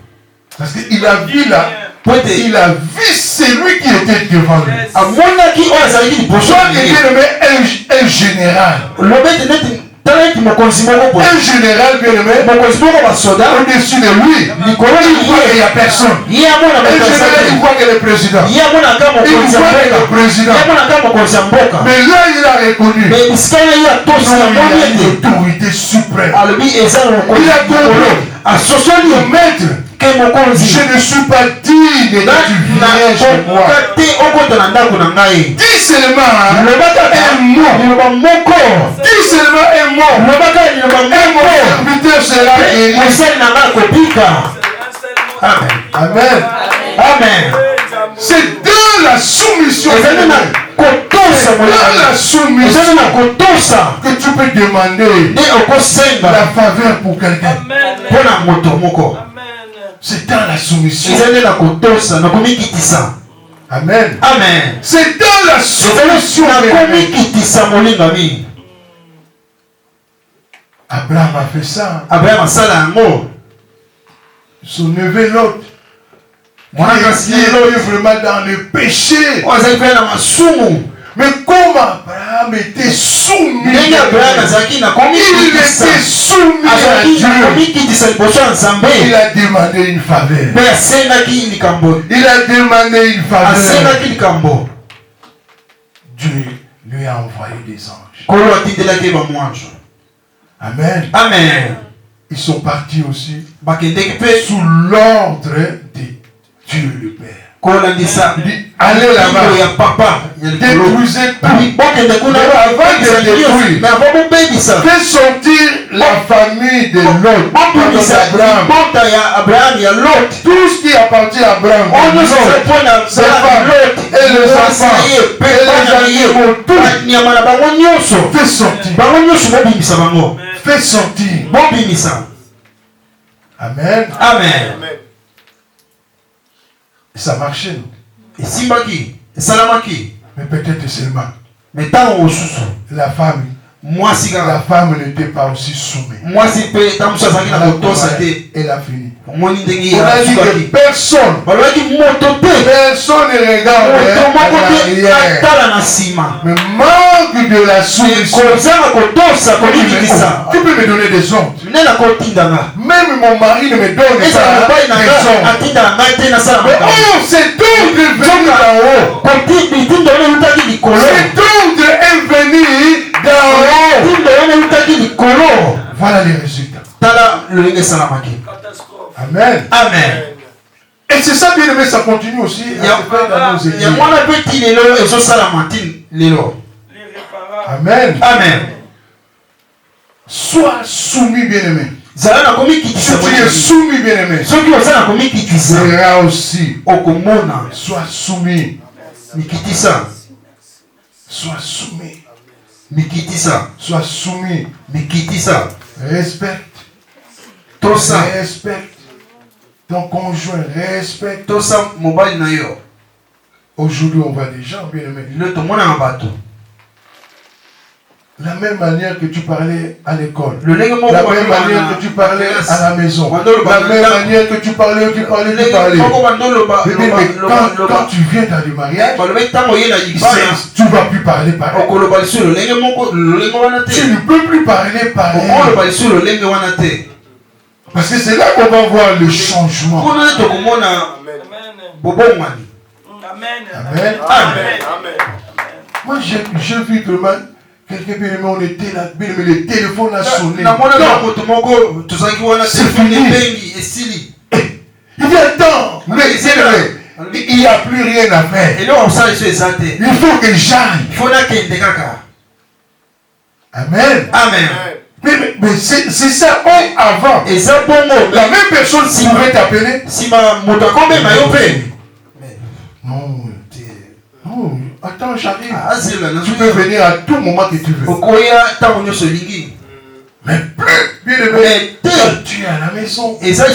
Parce qu'il a vu là. Il a vu celui qui était devant lui. Toi, il est nommé un général. Un général bien aimé, au-dessus de lui, il voit qu'il n'y a personne. Un général, il voit que le président. Il voit que le président. Mais là, il a reconnu. Non, il a l'autorité suprême. Il a compris. Le maître. Je ne suis pas digne que tu viennes chez moi. Dis seulement un mot. Dis seulement un mot. Un serviteur sera guéri. Amen. Amen. Amen. C'est dans la soumission. C'est dans la soumission que tu peux demander la faveur pour quelqu'un. C'est dans la soumission. Amen. Amen. C'est dans la soumission. Abraham a fait ça. Son neveu Lot. Qui est vraiment dans le péché. Mais comme Abraham était soumis, il était soumis à Dieu. Il a demandé une faveur. Il a demandé une faveur. Dieu lui a envoyé des anges. Amen. Amen. Ils sont partis aussi sous l'ordre de Dieu le Père. Allez là-bas, détruisez tout. Avant de détruire, fais sortir la famille de Lot, d'Abraham. Tout ce qui appartient à Abraham, ses femmes et les enfants et les animaux, tout. Fais sortir. Fais sortir. Amen. Amen. Ça marchait. Et Simbaki, Salamaki. Mais peut-être seulement. Mais tant la femme. Moi, si la femme n'était pas aussi soumise. Moi, si elle a fini. On a dit que personne ne regarde mais manque de la soumission. Tu peux me donner des ordres. Même mon mari ne me donne pas des ordres. Oh, cet ordre est venu d'en haut. Cet ordre est venu d'en haut. Voilà les résultats. Amen. Amen. Et c'est ça, bien aimé, ça continue aussi. Amen. Amen. Sois soumis, bien aimé. Si tu es soumis, bien aimé, sera aussi. Sois soumis. Sois soumis. Sois soumis. Respecte. Respecte ton conjoint, respecte. Aujourd'hui, on voit des gens, bien aimés. La même manière que tu parlais à l'école, la même manière que tu parlais à la maison, la même manière que tu parlais. Quand tu viens dans le mariage, tu ne vas plus parler pareil. Tu ne peux plus parler pareil. Parce que c'est là qu'on va voir le changement. Amen. Moi, j'ai vu que quelqu'un bien aimé, on était là, bien aimé, le téléphone a sonné. C'est fini. Il dit attends, mais il n'y a plus rien à faire. Il faut que j'aille. Amen. Amen. Mais c'est ça, avant. La même personne pouvait t'appeler. Non, attends, j'arrive. Tu peux venir à tout moment que tu veux. Mais plus, bien aimé, quand tu es à la maison. Ça,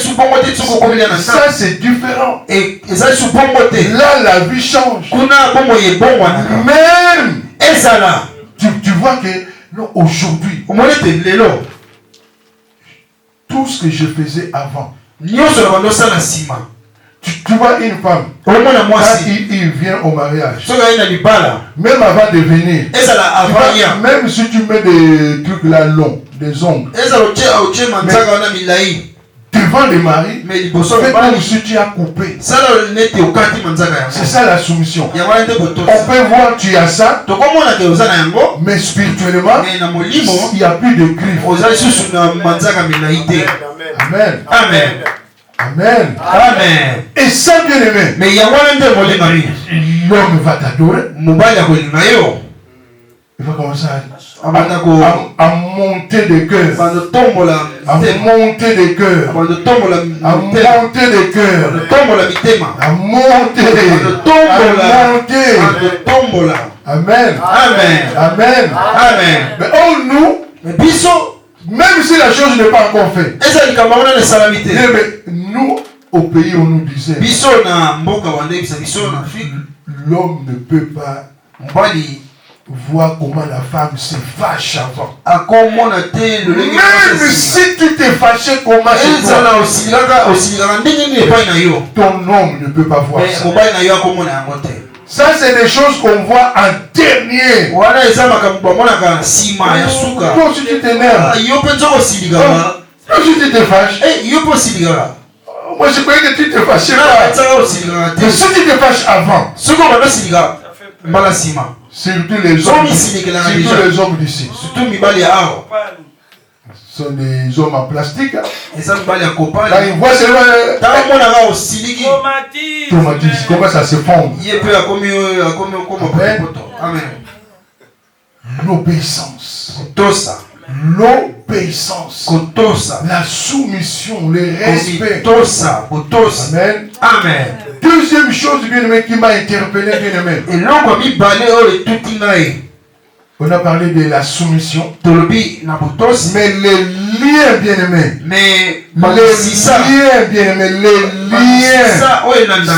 c'est différent. Là, la vie change. Même. Tu vois que non, aujourd'hui, tout tout ce que je faisais avant. Tu vois une femme, quand il vient au mariage, même avant de venir, même si tu mets des trucs là longs, des ongles, devant le mari, fais comme si tu as coupé. C'est ça la soumission. On peut voir tu as ça, mais spirituellement, il n'y a plus de griffes. Amen. Amen. Amen. Amen. Et ça, bien aimé, l'homme va t'adorer. Il va commencer à monter des cœurs. À monter des cœurs. À monter des cœurs. À monter. Amen. Amen. Amen. Amen. Mais oh, nous, même si la chose n'est pas encore faite, mais nous, au pays où nous disait, l'homme ne peut pas voir comment la femme se fâche avant. Même si tu t'es fâché, comment ton homme ne peut pas voir ça. Ça, c'est des choses qu'on voit en dernier. Toi, si tu t'énerves, toi, si tu te fâches, moi je croyais que tu te fâchais pas. Mais si tu te fâches avant, surtout les hommes d'ici, ce sont des hommes en plastique. Quand ils voient comment ça se fond. L'obéissance. L'obéissance. La soumission, le respect. Amen. Amen. Deuxième chose, bien-aimé, qui m'a interpellé, bien-aimé. On a parlé de la soumission. Mais les liens, bien-aimés. Les liens, bien-aimés. Les liens.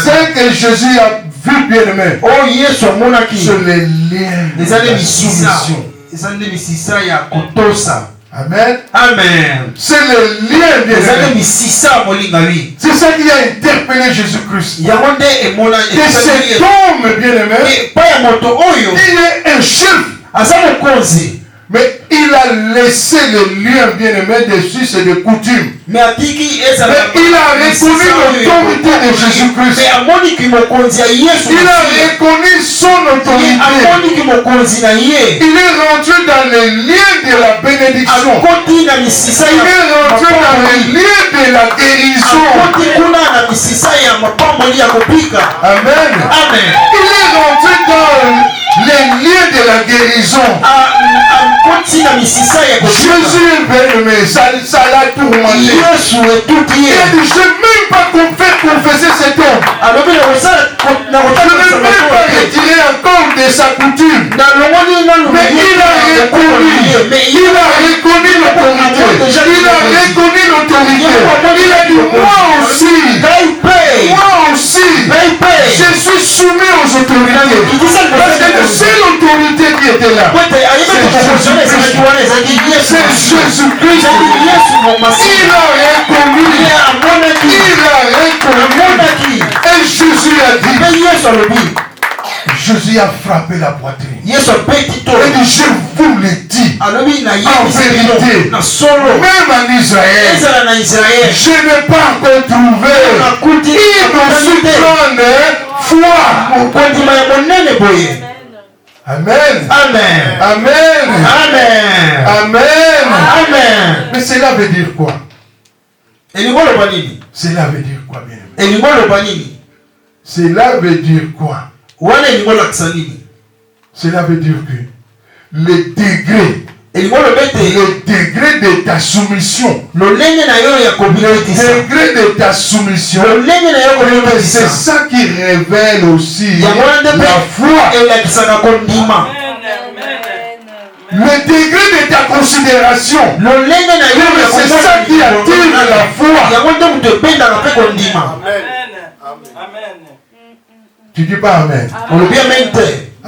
C'est que Jésus a vu, bien-aimé. C'est les liens de la soumission. Amen. Amen. C'est le lien, bien-aimé. C'est ça qui a interpellé Jésus-Christ. Et cet homme, bien-aimé, il est un chef. Mais il a laissé le lien, bien-aimé, des us et des coutumes. Mais il a reconnu l'autorité de Jésus-Christ. Il a reconnu son autorité. Il est rentré dans les liens de la bénédiction. Il est rentré dans les liens de la guérison. Amen. Amen. Il est rentré dans les liens de la guérison. Jésus est bien-aimé, ça l'a tourmenté. Il a dit, je n'ai même pas confesser cet homme. Je n'ai même pas retiré encore de sa coutume. Mais il a reconnu l'autorité. Il a reconnu l'autorité. Il a dit, moi aussi, je suis soumis aux autorités. Parce que c'est l'autorité qui était là. C'est Jésus-Christ. Et Jésus a dit, Jésus a frappé la poitrine. Il dit, je vous le dis, en vérité, même en Israël, je n'ai pas encore trouvé une aussi grande foi. Amen. Amen. Amen. Amen. Amen. Amen. Mais cela veut dire quoi? Cela veut dire quoi, bien? Cela veut dire quoi? Cela veut dire que le degré de ta soumission, c'est ça qui révèle aussi la foi. Le degré de ta considération, c'est ça qui attire la foi. Tu dis pas amen.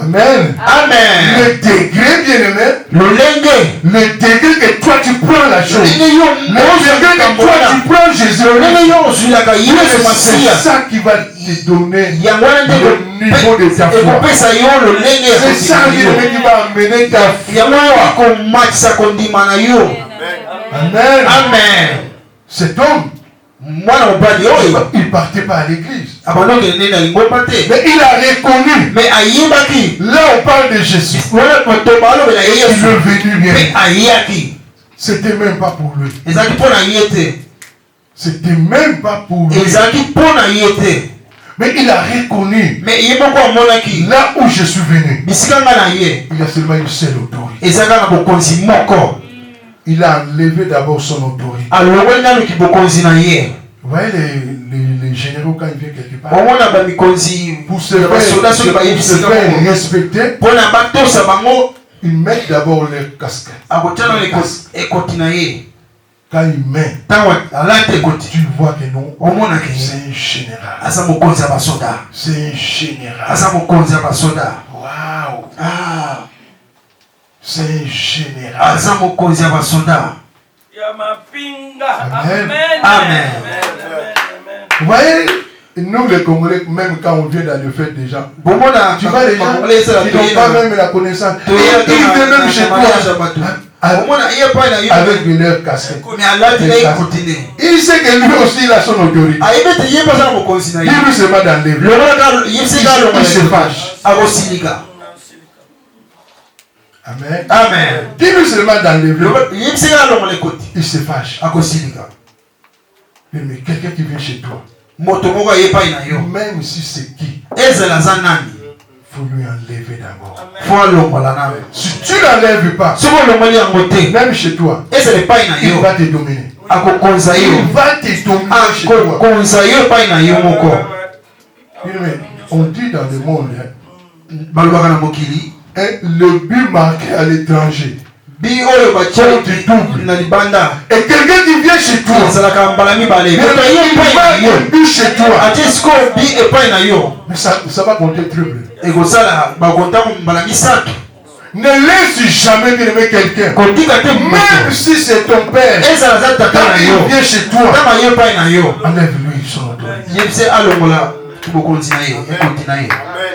Amen. Amen. Le degré, bien-aimé, le degré que toi tu prends la chose, le degré que toi tu prends Jésus, c'est ça qui va te donner le niveau de ta foi. C'est ça qui va amener ta foi. Amen. Amen. Cet homme, il partait pas à l'église. Mais il a reconnu. Là, on parle de Jésus. Il est venu bien. C'était même pas pour lui. C'était même pas pour lui. Mais il a reconnu. Là où je suis venu, il y a seulement une seule autorité. Il a enlevé d'abord son autorité. Vous voyez les généraux quand ils viennent quelque part, pour se faire respecter, ils mettent d'abord leur casquette. Quand il met, tu vois que non, c'est un général. C'est un général. Waouh! C'est un général. Amen. Amen. Vous voyez, nous les Congolais, même quand on vient dans le fait des gens, tu vois les gens qui n'ont pas même la connaissance, ils viennent même chez toi avec leur casquette. Il sait que lui aussi il a son autorité. Il se met dans les bras. Il se fâche. Amen. Amen. Dis-lui seulement dans les bras. Il se fâche. Mais quelqu'un qui vient chez toi, même si c'est qui, il faut lui enlever d'abord. Si tu ne l'enlèves pas, même chez toi, il va te dominer. Il va te dominer chez toi. On dit dans le monde, le but marqué à l'étranger. Et quelqu'un qui vient chez toi, il va but chez toi. Mais ça va compter triple. Ne laisse jamais bien aimer quelqu'un. Même si c'est ton père, quand il vient chez toi, enlève-lui son autorité.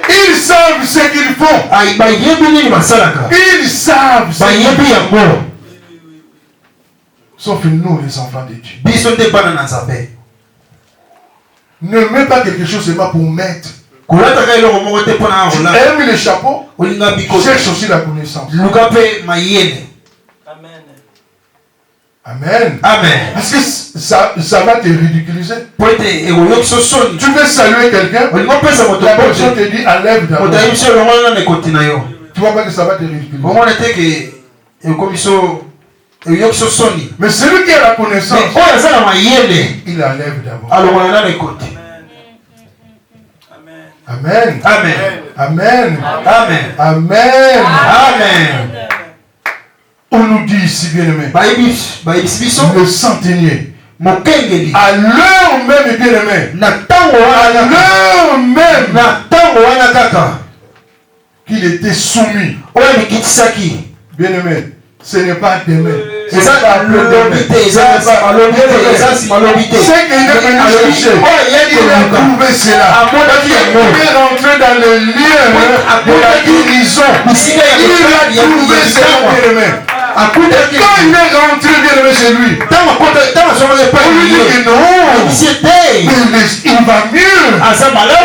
Ils savent ce qu'ils font. Ils savent ce qu'ils font. Sauf nous, les enfants de Dieu. Ne mets pas quelque chose seulement pour mettre. Tu aimes les chapeaux, cherche aussi la connaissance. Amen. Amen. Parce que ça va te ridiculiser. Tu veux saluer quelqu'un, la personne te dit enlève d'abord. Tu vois pas que ça va te ridiculiser. Mais celui qui a la connaissance, il enlève d'abord. Amen. Amen. Amen. Amen. Amen. Amen. On nous dit ici, bien aimé, le centenier, à l'heure même, bien aimé, à l'heure même qu'il était soumis, bien aimé, ce n'est pas demain. C'est ça c'est qu'il est venu chercher. Il a trouvé cela. Il est rentré dans le lieu de la guérison. Il a trouvé cela, bien aimé. Quand il est rentré bien aimé chez lui, on lui dit que non, il va mieux.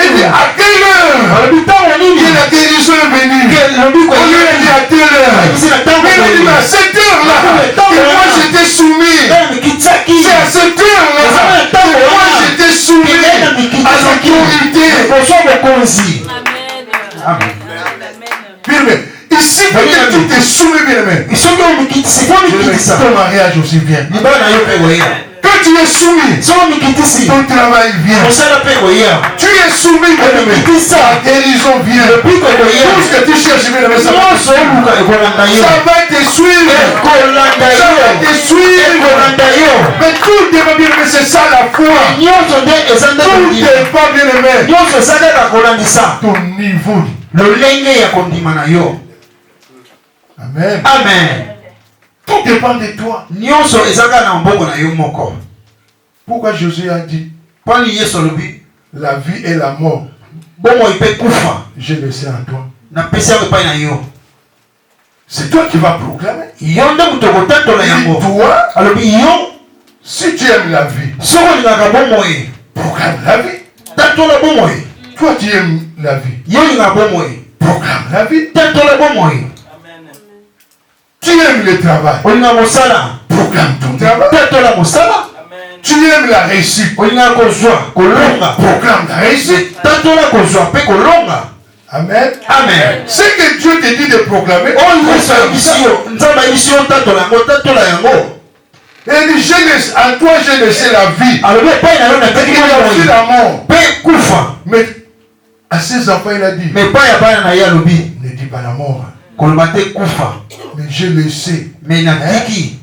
Il dit à quelle heure la guérison est venue. On lui a dit à telle heure. Mais il dit à cette heure là, et moi j'étais soumis. C'est à cette heure là, et moi j'étais soumis à l'autorité. Amen. Amen. Ici, peut-être tu t'es soumis, bien aimé. Ton mariage aussi vient. Quand tu es soumis, ton travail vient. Tu es soumis, bien aimé. Ta guérison vient. Tout ce que tu cherches, bien aimé, ça va te suivre. Ça va te suivre. Mais tout est pas bien aimé, c'est ça la foi. Tout n'est pas bien aimé. Ton niveau lolenge ya kondima na yo. Amen. Amen. Tout dépend de toi. Nyonso ezaka na mboko na yo moko. Pourquoi Jésus a dit Kwani Yesu alobi la vie et la mort, bomo ipe kufa je le sais en toi. na pesi yango epai na yo. C'est toi qui vas proclamer. Yo nde moto kotatola yango. Toi, Alobi yo si tu aimes la vie, soko olingaka bomoi proclame la vie. tatola bomoi. Toi qui aimes la vie, Yo olingaka bomoi proclame la vie. tatola bomoi. Tu aimes le travail, Olingaka mosala proclame ton travail. tatola mosala. Tu aimes la réussite, Olingaka kozwa kolonga proclame la réussite. tatola kozwa mpe kolonga. Amen. Amen. Ce que Dieu te dit de proclamer, Oyo Yesu ayebisi yo nzambe ayebisi yo tatola yango tatola yango. et dit, en toi je laissé la vie. Alobi epai na yo Il a aussi nataki la mort. mpe kufa. Mais à ses enfants, il a dit, Me epai ya bana na ye alobi ne dis pas la mort, koloba te kufa mais je le sais. me natiki.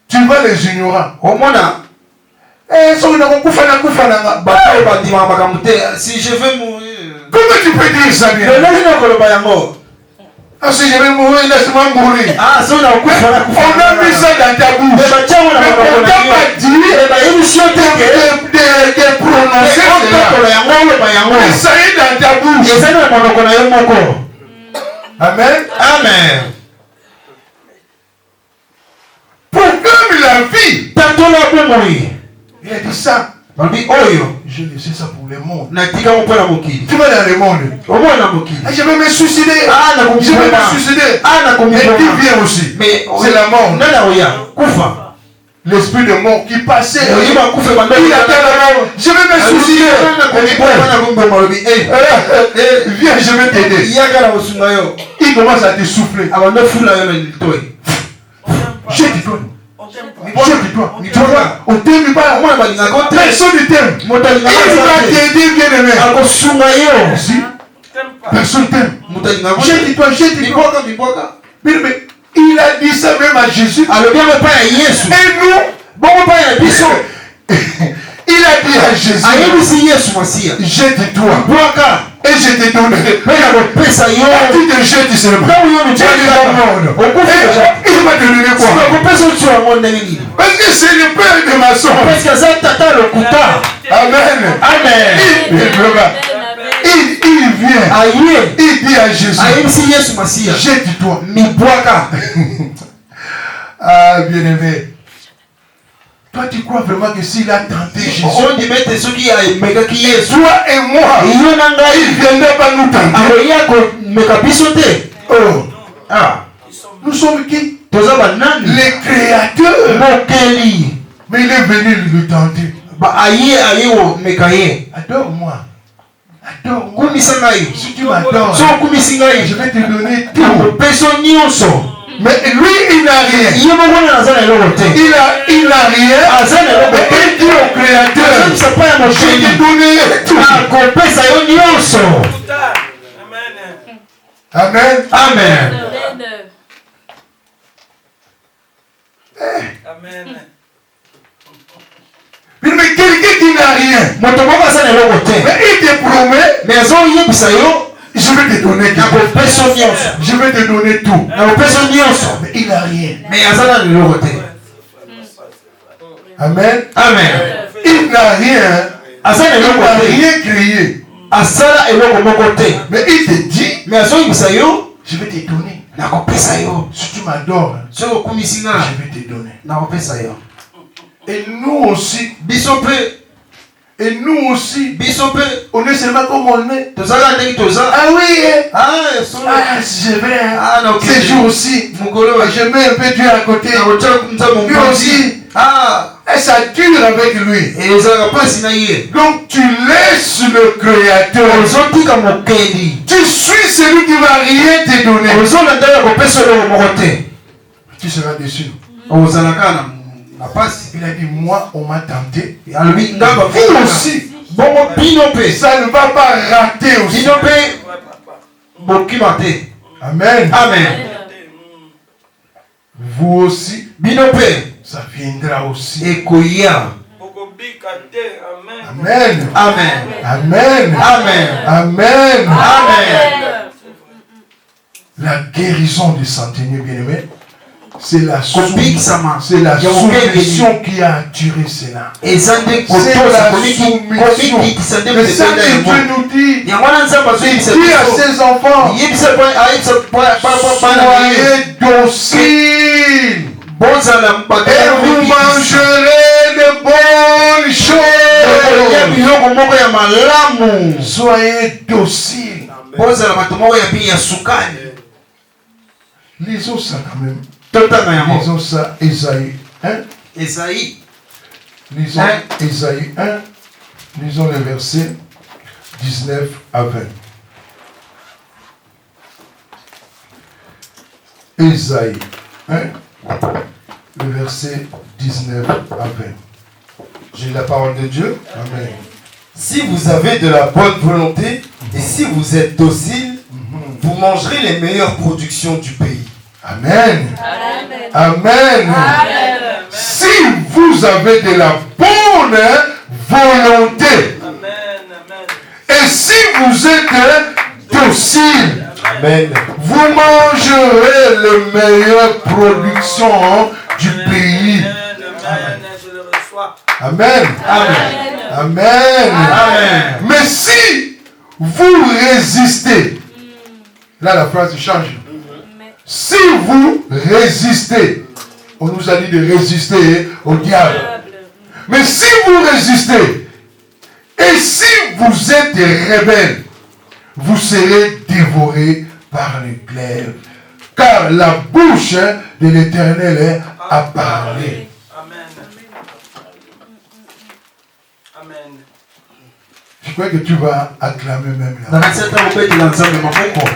Tu vas les ignorants. Omona So na kufa na kufa na bato bandimaka makambo te. Si je vais mourir comment tu peux dire ça bien? lelaki na koloba yango. Ah, si je vais mourir, laisse-moi mourir. Ah so na kufa na kufa. On a mis ça dans ta bouche. Me batiango na Mais monoko on na t'a yo. pas dit Me bayebisi yo te ke de prononcer cela. otatola yango oloba yango. Mais ça y est dans ta bouche. ezali na monoko na yo moko. Amen. Amen. Proclame la vie. tatola bomoi. Il a dit ça. Balobi oyo Je laissé ça pour le monde. natika ngo mpo na mokili. Tu vas dans le monde. omona na mokili. Ah, je vais me suicider. Ah, nakomi Je vais mpona. me suicider. Ah, nakomi Mais mpona. qui vient aussi? Mais C'est la mort. nani aoya kufa. L'esprit de mort qui passait. oyiba kufa bando. Il attend la mort. Je vais me suicider. Viens, je vais t'aider. yaka na kosunga yo. Il commence à te souffler. abando fula yo na litoi. Jette-toi. Jette-toi. Tu vois, on t'aime pas. omona balingaka yo te. Personne ne t'aime. moto Il alingaka va yo te. t'aider, bien-aimé. akosunga yo. Si personne t'aime. moto alingaka yo te. Jette-toi, jette-toi. mibwaka mibwaka. Mais il a dit ça même à Jésus. alobi yango epai ya yesu. Et nous, bongo epai ya biso. il a dit à Jésus, ayebisi yesu masiya. jette-toi. bwaka Et je t'ai donné. mpe na kopesa yo. Tu te jettes seulement. ntango yo Tu es dans le monde. okufi deja. Et il va te donner quoi? kopesa otiyo yango ndenge nini. Parce que c'est le père de ma soeur. parce que aza tata lokuta. Amen. amen. Il vient. aye Il dit à Jésus, ayebisi yesu masiya. jette-toi. mibwaka. Ah, bien-aimé. Toi, tu crois vraiment que s'il a tenté Jésus, ondima ete soki amekaki yesu toi et moi, yo na il ngai ne viendra pas nous tenter. akoya komeka biso te. Oh, Ah, nous sommes qui? toza banani Les créateurs. mokeli. Mais il est venu nous tenter. aye komeka ye. Adore-moi. Adore-moi. kumisa ngai. Si tu m'adores, so okumisi je ngai vais te donner tout. nakopesa nyonso. Mais lui, il n'a rien. ye moko na aza na eloko te. Il n'a rien. aza na eloko Mais il te. dit au Créateur, azongisa pa ya je t'ai mokeli donné tout. akopesa yo nyonso. Amen. amen. Mais quelqu'un qui n'a rien, moto moko aza na eloko te. mais il te promet, mais azoyebisa yo je vais te donner quelque chose. nakopesa yo nyonso. Je vais te donner tout. nakopesa yo nyonso. Mais il n'a rien. mais aza na eloko te. Amen. amen. Il n'a rien. aza na Il eloko n'a te. rien créé. asala eloko moko te. Mais il te dit, mais azoyebisa yo je vais te donner. nakopesa yo. Si tu m'adores, soki okumisi nga je vais te donner. nakopesa yo. Et nous aussi, biso mpe biso mpe on est seulement comme on est. tozalaka ndenge toza. Ah oui, solo je vais. Ah, non, Ces jours aussi, mokolo je mets un peu Dieu à côté. nakotia nzambe Lui mokonzi. aussi, Ah, et ça dure avec lui. ezalaka mpasi na ye. Donc tu laisses le Créateur. ozotika mokeli. Tu suis celui qui va rien te donner. ozolanda ya kopesa eloko moko te. Tu seras déçu. ozalaka na pasi. Il a dit, moi, on m'a tenté. alobi ngamba Vous aussi, bongo bino mpe ça ne va pas rater aussi. bino mpe bokima te. Amen. amen. Vous aussi, bino mpe ça viendra aussi. ekoya. Amen. amen. Amen. amen. Amen. amen. la guérison des centeniers bien-aimés, c'est la Kopikisama. c'est la Ya soumission qui a attiré cela. eza nde C'est kotosa la komikisa soumission. nde Le Saint kotosa de yango. Dieu nous dit, yango wana nzambe il azoyebisa dit à biso ses enfants, yebisa bana soyez dociles bozala bato et vous mangerez de bonnes ya choses. biloko moko ya malamu Soyez dociles. bozala bato moko ya bini ya sukali. Lisons ça quand même. Totanga yango Lisons ça, Ésaïe 1. Esaïe Lisons Ésaïe 1. Lisons les versets 19 à 20. Ésaïe 1, le verset 19 à 20. J'ai la parole de Dieu. Amen. Si vous avez de la bonne volonté et si vous êtes docile, vous mangerez les meilleures productions du pays. Amen. Amen. Amen. Amen. Si vous avez de la bonne volonté et si vous êtes docile, Amen. vous mangerez les meilleures productions du pays. Amen. Amen. Amen. Amen. Mais si vous résistez, là la phrase change. Si vous résistez, on nous a dit de résister au diable. Mais si vous résistez, et si vous êtes rebelles, vous serez dévorés par les glaives. Car la bouche de l'Éternel a parlé. Amen. Je crois que tu vas acclamer même là. nakati ata kobetela nzambe maboko